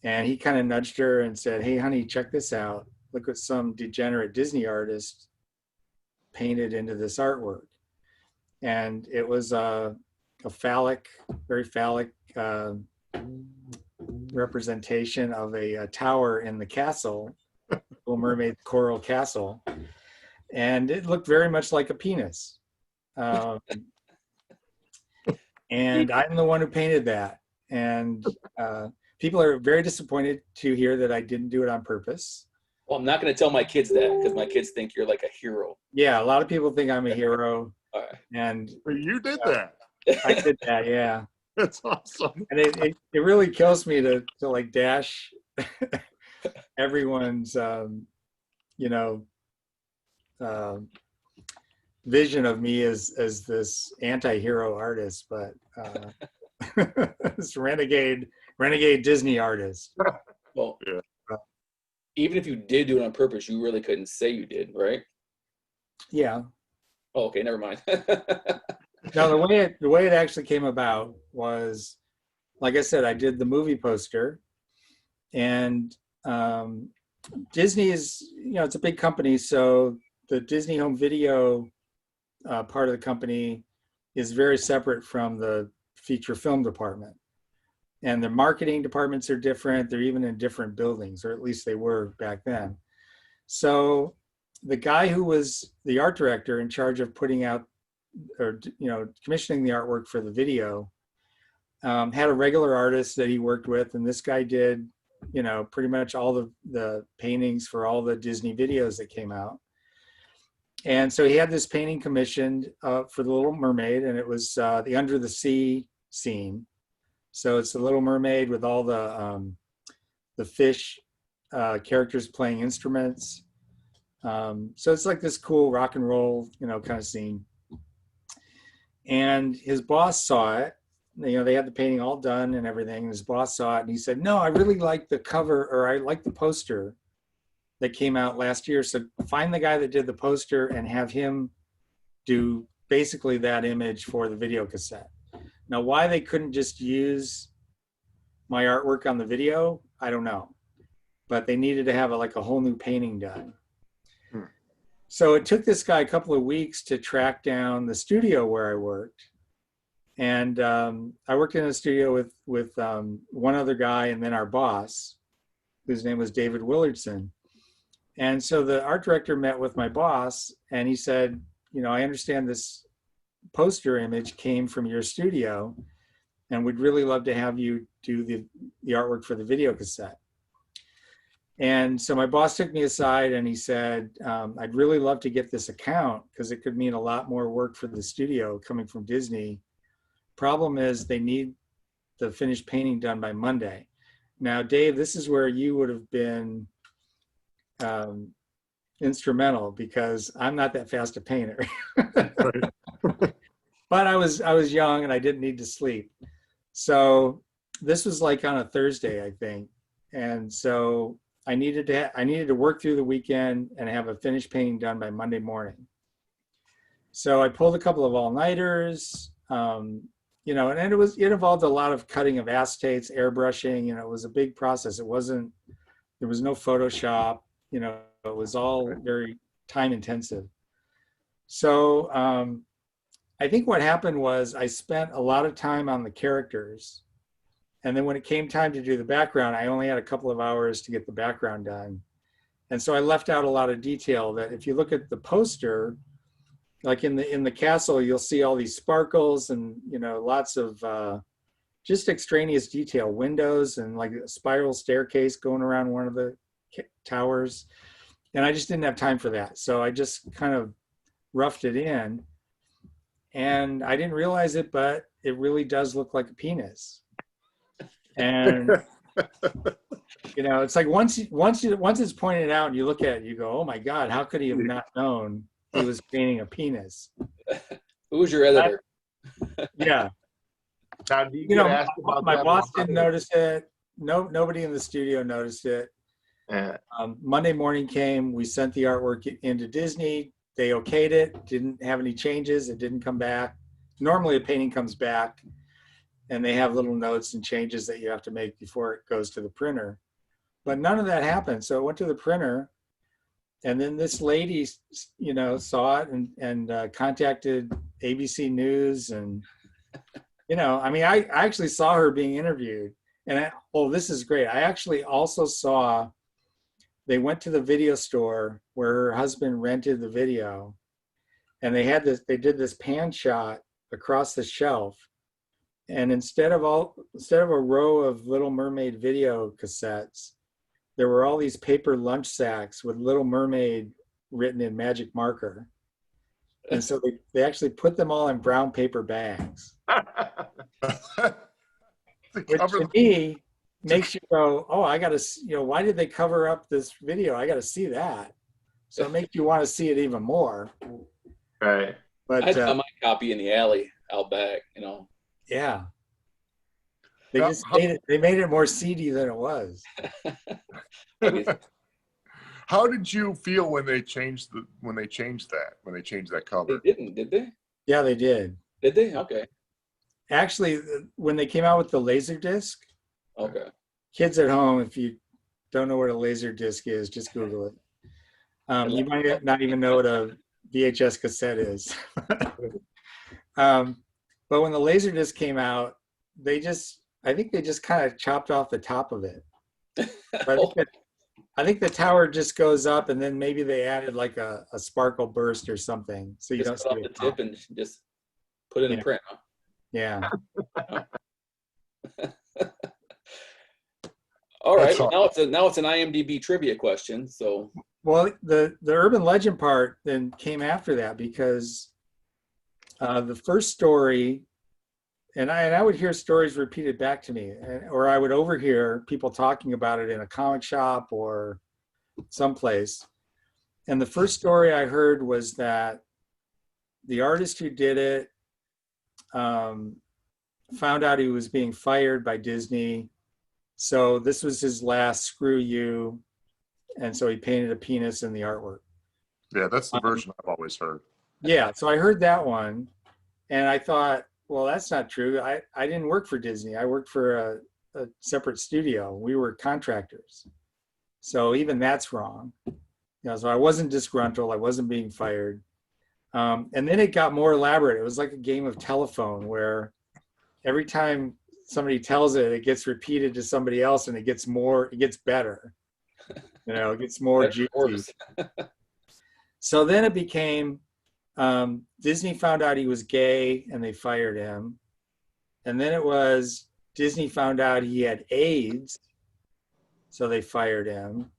C: and he kind of nudged her and said, "Hey, honey, check this out. Look what some degenerate Disney artist painted into this artwork." And it was a very phallic representation of a tower in the castle Little Mermaid Coral Castle, and it looked very much like a penis. And I'm the one who painted that. And people are very disappointed to hear that I didn't do it on purpose.
B: Well, I'm not going to tell my kids that because my kids think you're like a hero.
C: Yeah, a lot of people think I'm a hero,
B: All right.
C: and
D: You did that.
C: I did that. Yeah,
D: That's awesome.
C: and it really kills me to like dash everyone's vision of me as this anti-hero artist, but this renegade Disney artist.
B: Well,
D: Yeah.
B: even if you did do it on purpose, you really couldn't say you did, right?
C: Yeah.
B: Oh, okay, never mind.
C: Now the way it actually came about was, like I said, I did the movie poster, and Disney is, it's a big company, so the Disney Home Video part of the company is very separate from the feature film department. And the marketing departments are different. They're even in different buildings, or at least they were back then. So the guy who was the art director in charge of putting out, or commissioning the artwork for the video, had a regular artist that he worked with, and this guy did, pretty much all the paintings for all the Disney videos that came out. And so he had this painting commissioned for The Little Mermaid, and it was the Under the Sea scene. So it's the Little Mermaid with all the fish characters playing instruments. So it's like this cool rock and roll, kind of scene. And his boss saw it. They had the painting all done and everything. And his boss saw it, and he said, "No, I really like the cover, or I like the poster that came out last year. So find the guy that did the poster and have him do basically that image for the video cassette." Now, why they couldn't just use my artwork on the video, I don't know. But they needed to have a whole new painting done. So it took this guy a couple of weeks to track down the studio where I worked. And I worked in a studio with one other guy and then our boss, whose name was David Willardson. And so the art director met with my boss, and he said, "I understand this poster image came from your studio, and we'd really love to have you do the artwork for the video cassette." And so my boss took me aside and he said, "I'd really love to get this account because it could mean a lot more work for the studio coming from Disney. Problem is they need the finished painting done by Monday." Now, Dave, this is where you would have been instrumental, because I'm not that fast a painter. But I was young and I didn't need to sleep. So this was like on a Thursday, I think. And so I needed to work through the weekend and have a finished painting done by Monday morning. So I pulled a couple of all-nighters, and it involved a lot of cutting of acetates, airbrushing. It was a big process. There was no Photoshop. It was all very time intensive. So I think what happened was I spent a lot of time on the characters. And then when it came time to do the background, I only had a couple of hours to get the background done. And so I left out a lot of detail that if you look at the poster, like in the castle, you'll see all these sparkles and, lots of just extraneous detail, windows and like a spiral staircase going around one of the towers. And I just didn't have time for that. So I just kind of roughed it in. And I didn't realize it, but it really does look like a penis. And it's like once it's pointed out and you look at it, you go, "Oh my God, how could he have not known he was painting a penis?"
B: Who was your editor?
C: Yeah.
E: Now, do you get asked about
C: my
E: that
C: boss
E: a lot?
C: didn't notice it. Nobody in the studio noticed it. Monday morning came, we sent the artwork into Disney. They okayed it, didn't have any changes. It didn't come back. Normally a painting comes back and they have little notes and changes that you have to make before it goes to the printer. But none of that happened. So it went to the printer, and then this lady, saw it and contacted ABC News. And, I actually saw her being interviewed. And this is great. I actually also saw they went to the video store where her husband rented the video, and they did this pan shot across the shelf. And instead of a row of Little Mermaid video cassettes, there were all these paper lunch sacks with Little Mermaid written in magic marker. And so they actually put them all in brown paper bags. Which to me makes you go, oh, I got to, why did they cover up this video? I got to see that. So it makes you want to see it even more.
E: Right.
C: But
B: I saw my copy in the alley out back,
C: Yeah. They made it more seedy than it was.
D: How did you feel when they changed that cover?
B: They didn't, did they?
C: Yeah, they did.
B: Did they? Okay.
C: Actually, when they came out with the Laserdisc,
B: Okay.
C: kids at home, if you don't know what a Laserdisc is, just Google it. You might not even know what a VHS cassette is. But when the Laserdisc came out, I think they just kind of chopped off the top of it. I think the tower just goes up, and then maybe they added like a sparkle burst or something, so you
B: Just
C: don't
B: cut
C: see
B: off the tip and just put it in print. Huh?
C: Yeah.
B: All right.
D: That's
B: Well, now it's an IMDb trivia question. So.
C: Well, the urban legend part then came after that, because the first story, and I would hear stories repeated back to me, or I would overhear people talking about it in a comic shop or someplace. And the first story I heard was that the artist who did it found out he was being fired by Disney. So this was his last screw you. And so he painted a penis in the artwork.
D: Yeah, that's the version I've always heard.
C: Yeah, so I heard that one, and I thought, well, that's not true. I didn't work for Disney. I worked for a separate studio. We were contractors. So even that's wrong. So I wasn't disgruntled. I wasn't being fired. And then it got more elaborate. It was like a game of telephone where every time somebody tells it, it gets repeated to somebody else, and it gets better. It gets more juicy. So then it became, Disney found out he was gay and they fired him. And then it was Disney found out he had AIDS, so they fired him.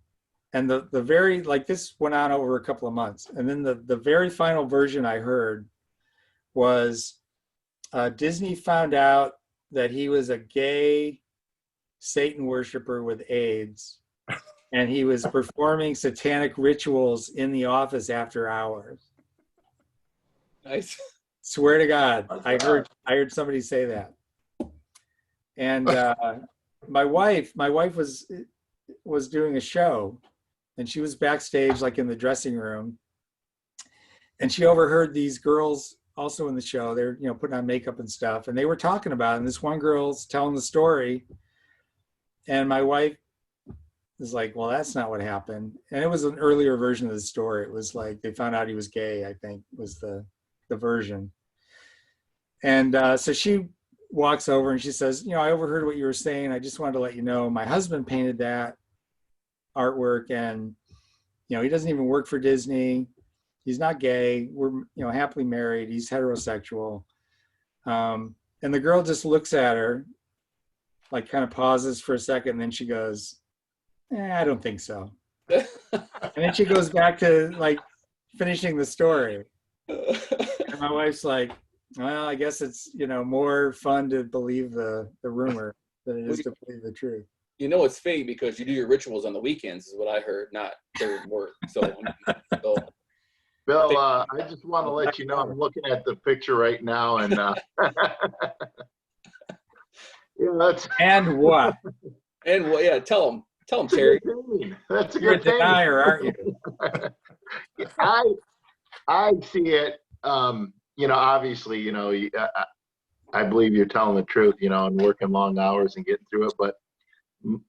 C: And the very, this went on over a couple of months. And then the very final version I heard was Disney found out that he was a gay Satan worshiper with AIDS. And he was performing satanic rituals in the office after hours.
B: Nice.
C: Swear to God, I heard somebody say that. And my wife was doing a show, and she was backstage, like in the dressing room, and she overheard these girls also in the show. They're putting on makeup and stuff, and they were talking about it. And this one girl's telling the story, and my wife is like, well, that's not what happened. And it was an earlier version of the story. It was like they found out he was gay, I think was the version. And so she walks over and she says, I overheard what you were saying. I just wanted to let you know my husband painted that artwork, and he doesn't even work for Disney. He's not gay. We're happily married. He's heterosexual. And the girl just looks at her, like kind of pauses for a second, and then she goes, I don't think so. And then she goes back to finishing the story. And my wife's like, well, I guess it's, more fun to believe the rumor than it is to believe the truth.
B: It's fake because you do your rituals on the weekends, is what I heard, not during work. So
E: Bill, I just want to let you know I'm looking at the picture right now, and that's
C: and what?
B: And yeah, tell them, Terry.
E: That's a
C: You're
E: good
C: a
E: thing.
C: denier, aren't you?
E: I see it. Obviously, I believe you're telling the truth, and working long hours and getting through it. But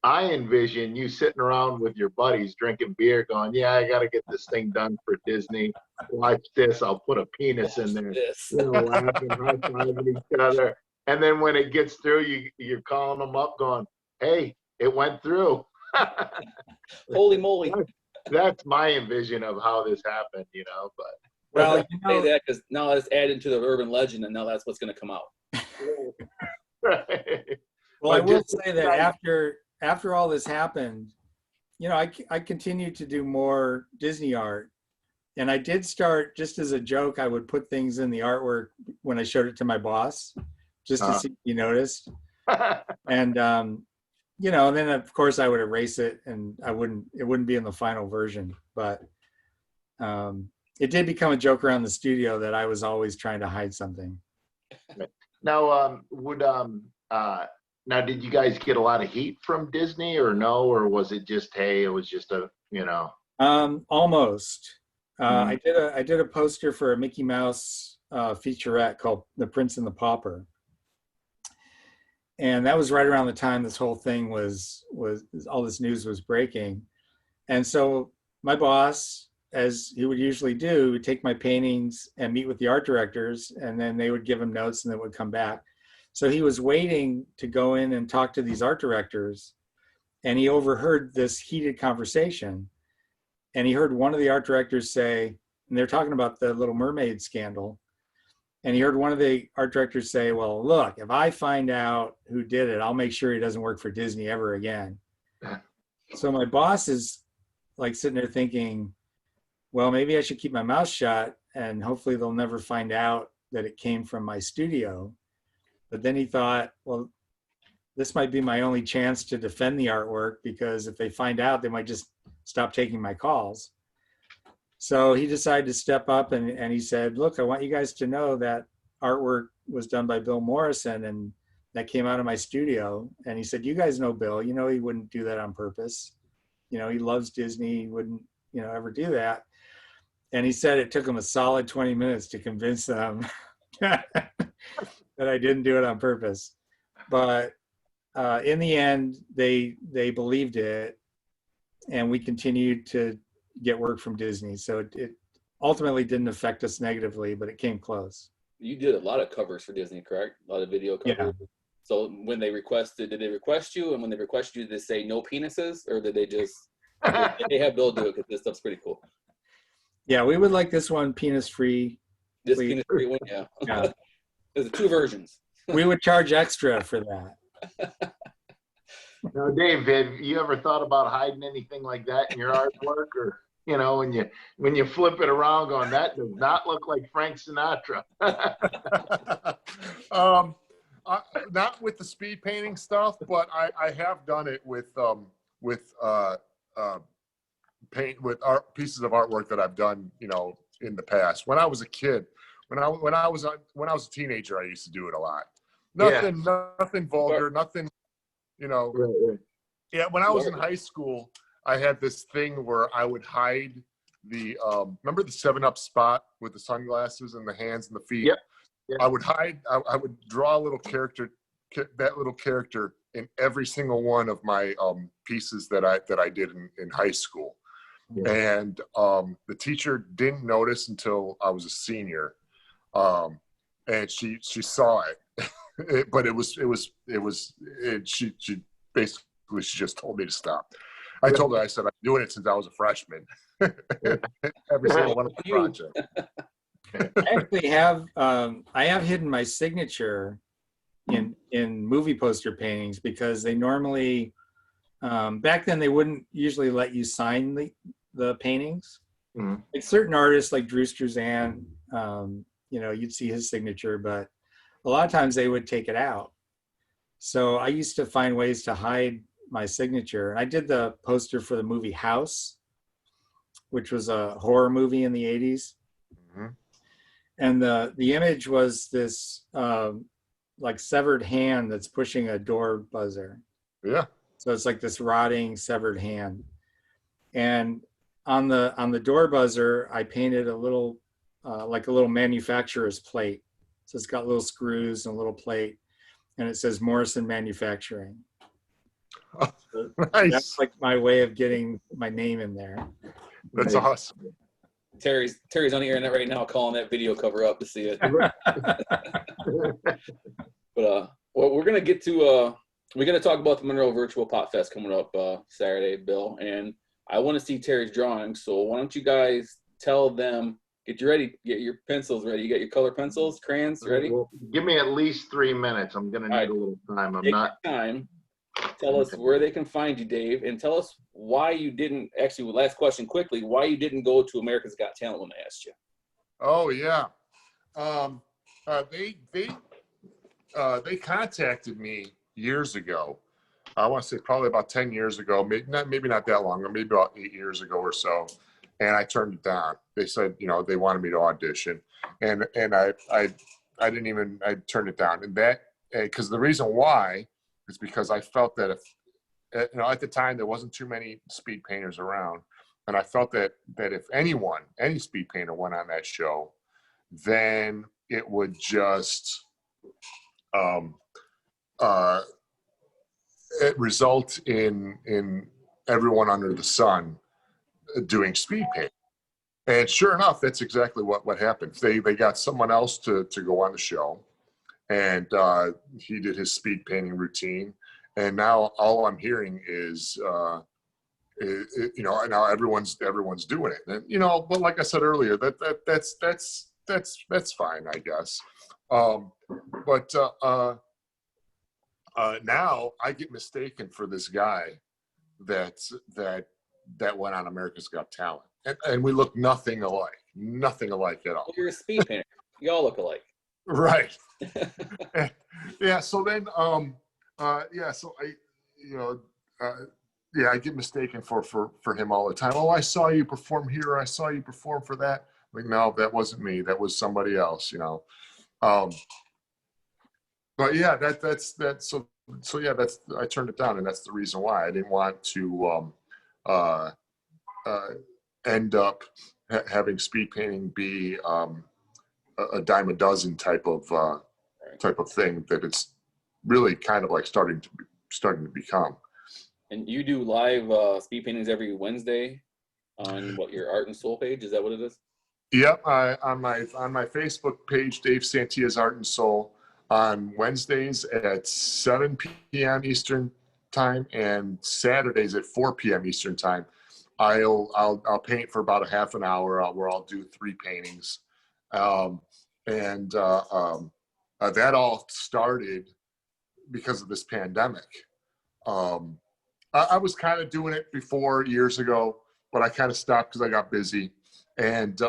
E: I envision you sitting around with your buddies drinking beer, going, "Yeah, I got to get this thing done for Disney. Watch this. I'll put a penis in there." Laughing, high-fiving each other. And then when it gets through, you're calling them up, going, "Hey, it went through."
B: Holy moly!
E: That's my envision of how this happened, you know. But
C: Well,
B: Say that because now it's added to the urban legend, and now that's what's going to come out.
E: right.
C: well, I
E: But
C: will
E: just-
C: say that after all this happened, I continued to do more Disney art. And I did start, just as a joke, I would put things in the artwork when I showed it to my boss, just to see if he noticed. And, and then of course I would erase it and it wouldn't be in the final version. But it did become a joke around the studio that I was always trying to hide something.
E: Now, now, did you guys get a lot of heat from Disney or no? Or was it just, hey, it was just
C: Almost. I did a poster for a Mickey Mouse featurette called The Prince and the Pauper. And that was right around the time this whole thing was all this news was breaking. And so my boss, as he would usually do, would take my paintings and meet with the art directors, and then they would give him notes and then would come back. So he was waiting to go in and talk to these art directors, and he overheard this heated conversation. And he heard one of the art directors say, and they're talking about the Little Mermaid scandal. And he heard one of the art directors say, well, look, if I find out who did it, I'll make sure he doesn't work for Disney ever again. So my boss is like sitting there thinking, well, maybe I should keep my mouth shut and hopefully they'll never find out that it came from my studio. But then he thought, well, this might be my only chance to defend the artwork, because if they find out, they might just stop taking my calls. So he decided to step up and he said, look, I want you guys to know that artwork was done by Bill Morrison and that came out of my studio. And he said, you guys know Bill, he wouldn't do that on purpose. He loves Disney, he wouldn't, ever do that. And he said it took him a solid 20 minutes to convince them that I didn't do it on purpose. But in the end, they believed it, and we continued to get work from Disney. So it ultimately didn't affect us negatively, but it came close.
B: You did a lot of covers for Disney, correct? A lot of video covers. Yeah. So when they requested, did they request you? And when they requested you, did they say no penises, or did they just they have Bill do it because this stuff's pretty cool?
C: Yeah, we would like this one penis-free.
B: This penis-free one, yeah.
C: Yeah.
B: There's 2 versions.
C: We would charge extra for that.
E: Now, Dave, have you ever thought about hiding anything like that in your artwork, or when you flip it around, going, that does not look like Frank Sinatra?
D: Not with the speed painting stuff, but I have done it with paint with art pieces of artwork that I've done, in the past. When I was a kid, when I was a teenager, I used to do it a lot. Nothing vulgar, nothing.
E: Right.
D: Yeah, when I was in high school, I had this thing where I would hide the remember the 7-Up spot with the sunglasses and the hands and the feet?
E: Yep.
D: I would draw a little character, that little character, in every single one of my pieces that I did in high school. Yeah. And the teacher didn't notice until I was a senior. And she saw it. But she basically just told me to stop. I told her, I said, I'm doing it since I was a freshman. Every single one of the projects.
C: I actually have I have hidden my signature in movie poster paintings, because they normally back then they wouldn't usually let you sign the paintings. Mm-hmm. Like certain artists like Drew Struzan, you'd see his signature, but a lot of times they would take it out. So I used to find ways to hide my signature. I did the poster for the movie House, which was a horror movie in the 80s. Mm-hmm. And the image was this like severed hand that's pushing a door buzzer.
D: Yeah.
C: So it's like this rotting severed hand. And on the door buzzer, I painted a little like a little manufacturer's plate. So it's got little screws and a little plate, and it says Morrison Manufacturing.
D: Oh,
C: so
D: nice.
C: That's like my way of getting my name in there.
D: That's awesome.
B: Terry's on the internet right now calling that video cover up to see it. But well, we're gonna get to we're going to talk about the Monroe Virtual Pot Fest coming up Saturday, Bill. And I want to see Terry's drawing. So why don't you guys tell them, get your pencils ready. You got your color pencils, crayons ready?
E: Well, give me at least 3 minutes. I'm going to need
B: All right.
E: a little time. I'm
B: Take
E: not.
B: your time. Tell us where they can find you, Dave, and tell us why you didn't, actually, last question quickly, why you didn't go to America's Got Talent when I asked you.
D: Oh yeah. They contacted me years ago. I want to say probably about 10 years ago, maybe not that long, or maybe about 8 years ago or so. And I turned it down. They said, they wanted me to audition, and I turned it down. And that, because the reason why is because I felt that if, at the time there wasn't too many speed painters around, and I felt that if any speed painter went on that show, then it would just it result in everyone under the sun doing speed paint. And sure enough, that's exactly what happened. They got someone else to go on the show, and he did his speed painting routine. And now all I'm hearing is, now everyone's doing it. And but like I said earlier, that's fine, I guess. But now I get mistaken for this guy that went on America's Got Talent, and we look nothing alike at all.
B: Well, you're a speed painter. You all look alike.
D: Right. Yeah. So then, so I get mistaken for him all the time. Oh, I saw you perform here. I saw you perform for that. Like, no, that wasn't me. That was somebody else. But yeah, that's so yeah, I turned it down, and that's the reason why I didn't want to end up having speed painting be a dime a dozen type of thing that it's really kind of like starting to become.
B: And you do live speed paintings every Wednesday on your Art and Soul page? Is that what it is?
D: Yep, on my Facebook page, Dave Santia's Art and Soul, on Wednesdays at 7 p.m. Eastern time and Saturdays at 4 p.m. Eastern time. I'll paint for about a half an hour where I'll do 3 paintings, and that all started because of this pandemic. I was kind of doing it before years ago, but I kind of stopped because I got busy. And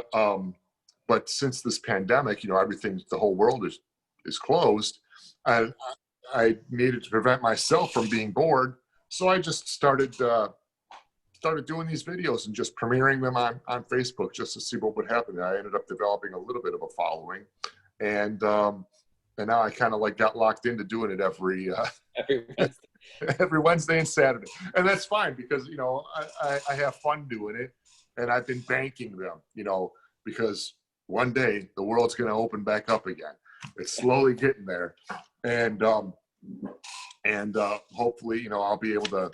D: but since this pandemic, the whole world is closed. I needed to prevent myself from being bored, so I just started doing these videos and just premiering them on Facebook just to see what would happen. I ended up developing a little bit of a following, and now I kind of like got locked into doing it every Wednesday and Saturday, and that's fine because I have fun doing it. And I've been banking them, because one day the world's going to open back up again. It's slowly getting there, and hopefully, I'll be able to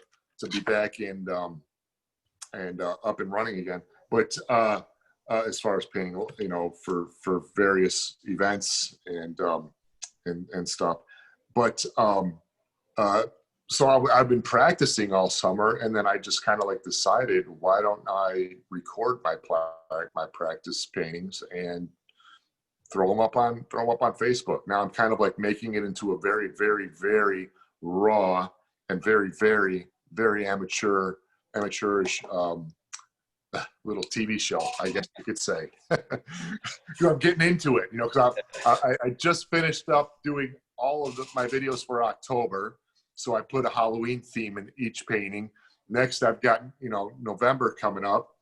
D: be back and up and running again. But as far as painting, for various events and stuff, but so I've been practicing all summer, and then I just kind of like decided, why don't I record my practice paintings and throw them up on Facebook. Now I'm kind of like making it into a very, very, very raw and very, very, very amateurish little TV show, I guess you could say. I'm getting into it, because I just finished up doing all of my videos for October. So I put a Halloween theme in each painting. Next, I've got, November coming up,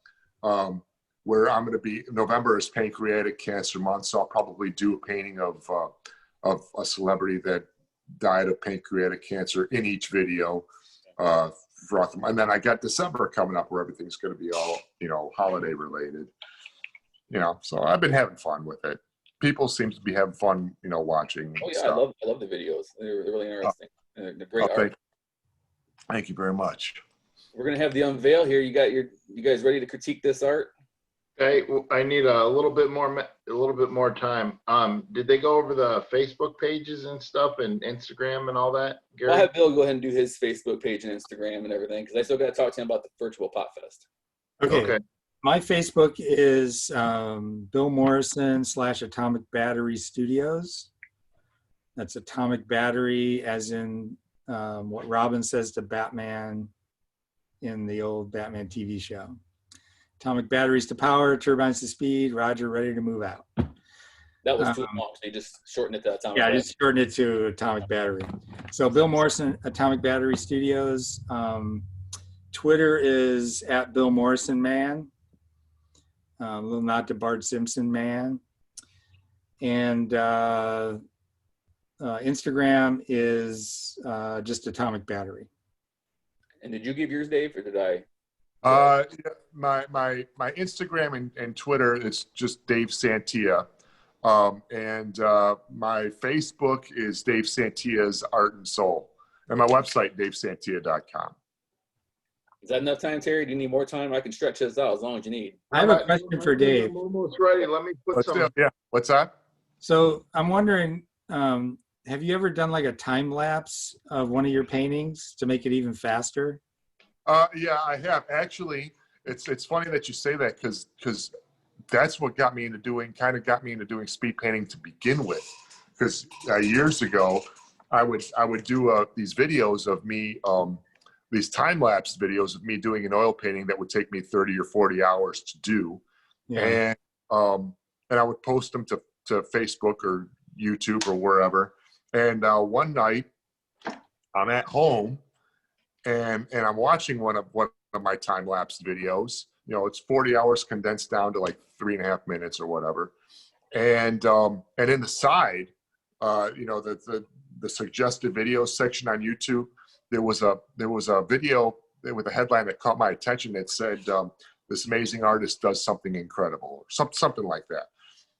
D: where I'm going to be, November is Pancreatic Cancer Month. So I'll probably do a painting of a celebrity that died of pancreatic cancer in each video. And then I got December coming up, where everything's going to be all, holiday related. So I've been having fun with it. People seem to be having fun, watching.
B: Oh yeah,
D: stuff.
B: I love the videos. They're really interesting. They're great art.
D: Thank you very much.
B: We're gonna have the unveil here. You guys ready to critique this art?
E: Okay, well, I need a little bit more time. Did they go over the Facebook pages and stuff and Instagram and all that, Gary?
B: I'll have Bill go ahead and do his Facebook page and Instagram and everything because I still got to talk to him about the virtual Pot Fest.
C: Okay. My Facebook is Bill Morrison / Atomic Battery Studios. That's Atomic Battery, as in what Robin says to Batman in the old Batman TV show. Atomic batteries to power, turbines to speed, Roger, ready to move out.
B: That was too long, so they just shortened it to Atomic
C: Yeah, I
B: Battery.
C: just shortened it to Atomic Battery. So Bill Morrison, Atomic Battery Studios. Twitter is at Bill Morrison Man. A little nod to Bart Simpson Man. And Instagram is just Atomic Battery.
B: And did you give yours, Dave, or did I?
D: My Instagram and Twitter, it's just Dave Santia. And my Facebook is Dave Santia's Art and Soul. And my website, davesantia.com.
B: Is that enough time, Terry? Do you need more time? I can stretch this out as long as you need.
C: I have a question for Dave.
E: I'm almost ready. Let me put some.
D: Yeah, what's that?
C: So I'm wondering, have you ever done like a time lapse of one of your paintings to make it even faster?
D: Yeah, I have. Actually, it's funny that you say that because that's what got me into doing speed painting to begin with. Because years ago, I would do these videos of me, these time lapse videos of me doing an oil painting that would take me 30 or 40 hours to do, and I would post them to Facebook or YouTube or wherever. And one night, I'm at home. And I'm watching one of my time lapse videos. You know, it's 40 hours condensed down to like 3.5 minutes or whatever. And in the side, the suggested videos section on YouTube, there was a video with a headline that caught my attention that said, "This amazing artist does something incredible," or something like that.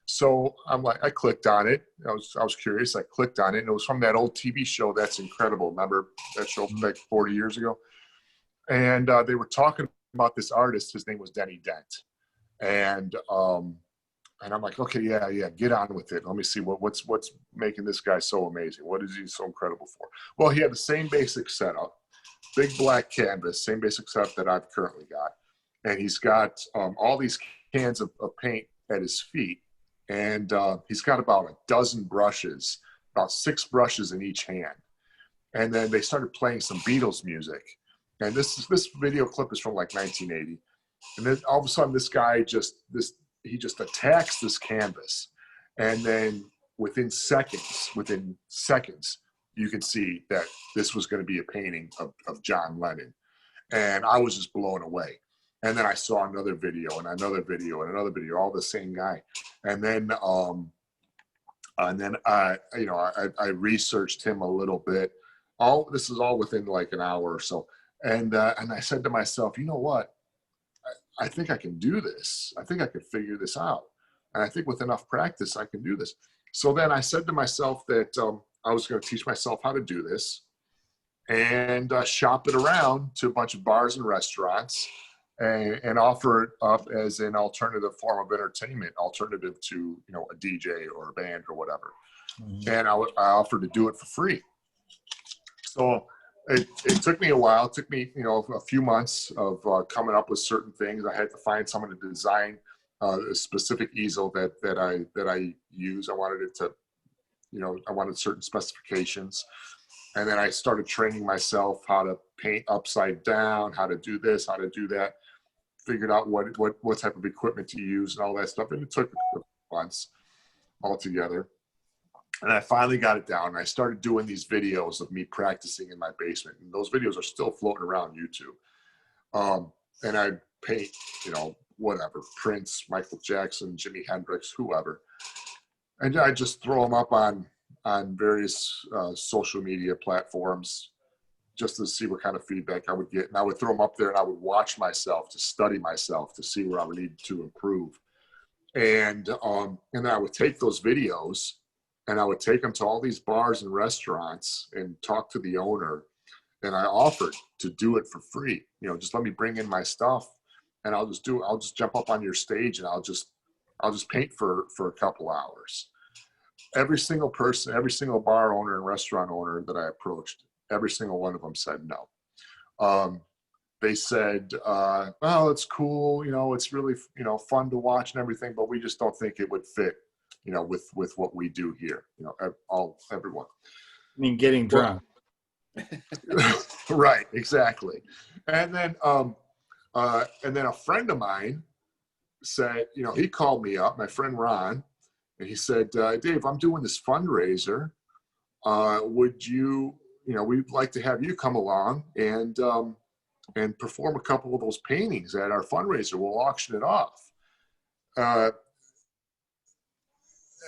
D: So I clicked on it. I was curious. I clicked on it, and it was from that old TV show, That's Incredible. Remember that show like 40 years ago? And they were talking about this artist. His name was Denny Dent. And I'm like, okay, yeah, get on with it. Let me see what's making this guy so amazing. What is he so incredible for? Well, he had the same basic setup, big black canvas, same basic setup that I've currently got. And he's got all these cans of paint at his feet. And he's got about a dozen brushes, about 6 brushes in each hand. And then they started playing some Beatles music. And this video clip is from like 1980. And then all of a sudden, this guy just attacks this canvas. And then within seconds, you can see that this was going to be a painting of John Lennon. And I was just blown away. And then I saw another video and another video and another video, all the same guy. And then I researched him a little bit. This is all within like an hour or so. And I said to myself, you know what? I think I can do this. I think I can figure this out. And I think with enough practice, I can do this. So then I said to myself that I was going to teach myself how to do this and shop it around to a bunch of bars and restaurants. And offer it up as an alternative form of entertainment, alternative to a DJ or a band or whatever. Mm-hmm. And I offered to do it for free. So it took me a while. It took me a few months of coming up with certain things. I had to find someone to design a specific easel that I use. I wanted it to, I wanted certain specifications. And then I started training myself how to paint upside down, how to do this, how to do that. Figured out what type of equipment to use and all that stuff. And it took months altogether. And I finally got it down. And I started doing these videos of me practicing in my basement. And those videos are still floating around YouTube. And I paint, whatever, Prince, Michael Jackson, Jimi Hendrix, whoever. And I just throw them up on various social media platforms just to see what kind of feedback I would get. And I would throw them up there and I would watch myself to study myself to see where I would need to improve. And then I would take those videos and I would take them to all these bars and restaurants and talk to the owner. And I offered to do it for free. Just let me bring in my stuff and I'll just jump up on your stage and I'll just paint for a couple hours. Every single person, every single bar owner and restaurant owner that I approached, every single one of them said no. They said, well, it's cool, it's really, fun to watch and everything, but we just don't think it would fit, with what we do here, everyone.
C: I mean, getting drunk.
D: Right, exactly. And then a friend of mine said, he called me up, my friend Ron, and he said, Dave, I'm doing this fundraiser. Would you, we'd like to have you come along and perform a couple of those paintings at our fundraiser. We'll auction it off.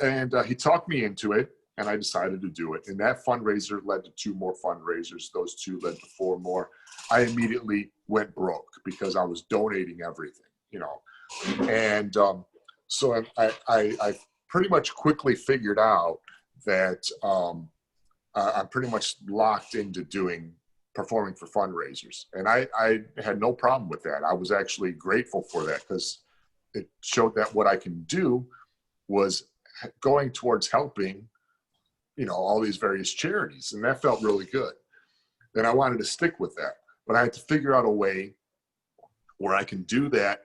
D: And he talked me into it, and I decided to do it. And that fundraiser led to 2 more fundraisers. Those 2 led to 4 more. I immediately went broke because I was donating everything, And so I pretty much quickly figured out that I'm pretty much locked into performing for fundraisers. And I had no problem with that. I was actually grateful for that because it showed that what I can do was going towards helping, all these various charities. And that felt really good. And I wanted to stick with that. But I had to figure out a way where I can do that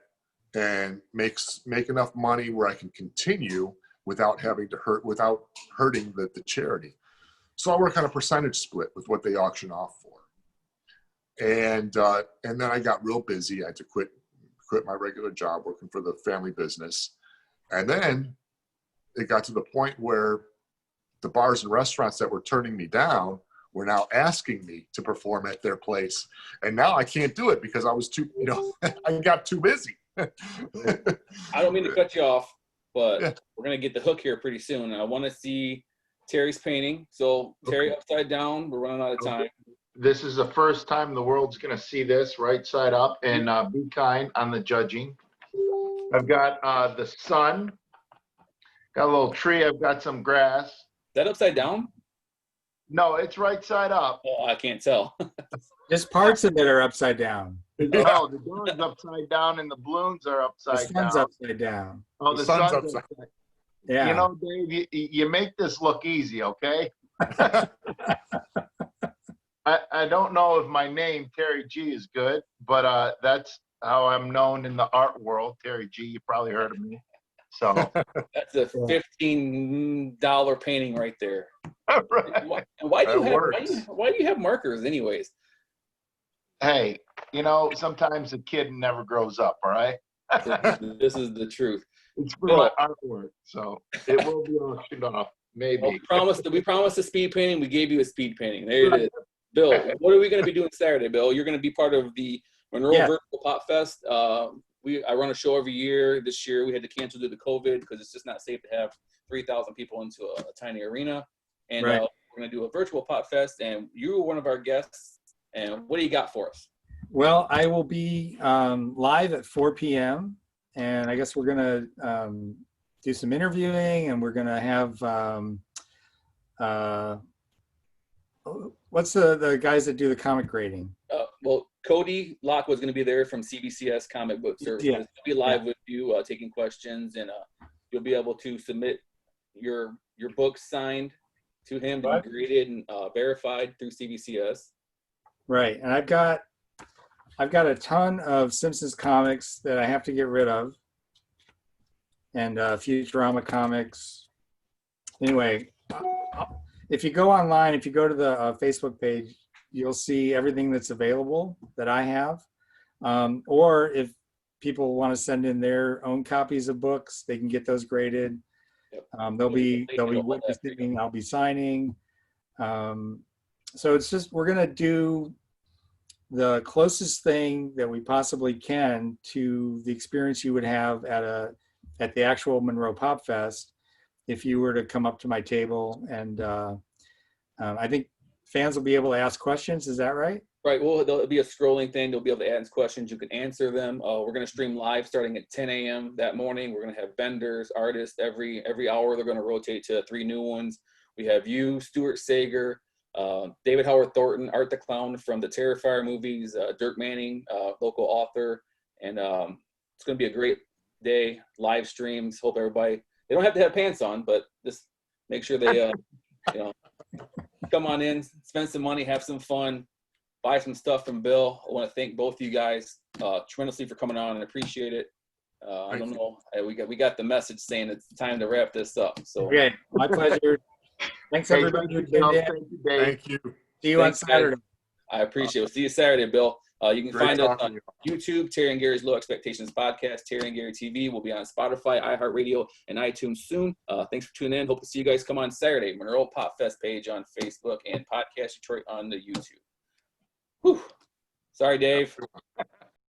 D: and make enough money where I can continue without hurting the charity. So I work on a percentage split with what they auction off for. And then I got real busy. I had to quit my regular job working for the family business. And then it got to the point where the bars and restaurants that were turning me down were now asking me to perform at their place. And now I can't do it because I was I got too busy.
B: I don't mean to cut you off, but we're going to get the hook here pretty soon. I want to see Terry's painting. So Terry, upside down, we're running out of time.
E: This is the first time the world's going to see this right side up, and be kind on the judging. I've got the sun, got a little tree. I've got some grass.
B: Is that upside down?
E: No, it's right side up.
B: Oh, I can't tell.
C: Just parts of it are upside down.
E: Oh, the door's upside down and the balloons are
C: The
E: upside
C: sun's
E: down.
C: upside down.
E: Oh, the sun's upside.
C: Yeah.
E: Dave, you make this look easy, okay? I don't know if my name, Terry G, is good, but that's how I'm known in the art world. Terry G, you probably heard of me. So
B: That's a $15 painting right there.
E: right.
B: Why do you have markers anyways?
E: Hey, sometimes a kid never grows up, all right?
B: This is the truth.
E: It's for my artwork, so it will be auctioned off, maybe.
B: Well, we promised a speed painting. We gave you a speed painting. There it is. Bill, what are we going to be doing Saturday, Bill? You're going to be part of the Monroe Virtual Pop Fest. I run a show every year. This year we had to cancel due to COVID because it's just not safe to have 3,000 people into a tiny arena. And we're going to do a virtual Pop Fest, and you were one of our guests. And what do you got for us?
C: Well, I will be live at 4 p.m. And I guess we're going to do some interviewing, and we're going to have what's the guys that do the comic grading?
B: Well, Cody Lockwood's going to be there from CBCS Comic Book Services.
C: Yeah.
B: He'll be live with you, taking questions, and you'll be able to submit your books signed to him to be graded and verified through CBCS.
C: Right, and I've got a ton of Simpsons comics that I have to get rid of, and Futurama comics. Anyway, if you go online, if you go to the Facebook page, you'll see everything that's available that I have. Or if people want to send in their own copies of books, they can get those graded.
B: Yep.
C: They'll be witnessing, I'll be signing. So it's just, we're going to do the closest thing that we possibly can to the experience you would have at the actual Monroe Pop Fest if you were to come up to my table. And I think fans will be able to ask questions. Is that right?
B: Right. Well, there'll be a scrolling thing. They'll be able to ask questions. You can answer them. We're going to stream live starting at 10 a.m. that morning. We're going to have vendors, artists every hour. They're going to rotate to 3 new ones. We have you, Stuart Sager, David Howard Thornton, Art the Clown from the Terrifier movies, Dirk Manning, local author, And it's going to be a great day. Live streams. Hope everybody, they don't have to have pants on, but just make sure they, come on in, spend some money, have some fun, buy some stuff from Bill. I want to thank both of you guys tremendously for coming on and appreciate it. I don't know. We got the message saying it's time to wrap this up. So
C: Okay, my pleasure. Thanks everybody who tuned in.
E: Thank you, Dave.
D: Thank you.
C: See you on
B: Thanks, guys.
C: Saturday.
B: I appreciate it. We'll see you Saturday, Bill. You can
D: Great
B: find us
D: talking
B: on
D: to you.
B: YouTube, Terry and Gary's Low Expectations Podcast. Terry and Gary TV will be on Spotify, iHeartRadio, and iTunes soon. Thanks for tuning in. Hope to see you guys come on Saturday. Monroe Pop Fest page on Facebook and Podcast Detroit on the YouTube. Whew. Sorry, Dave.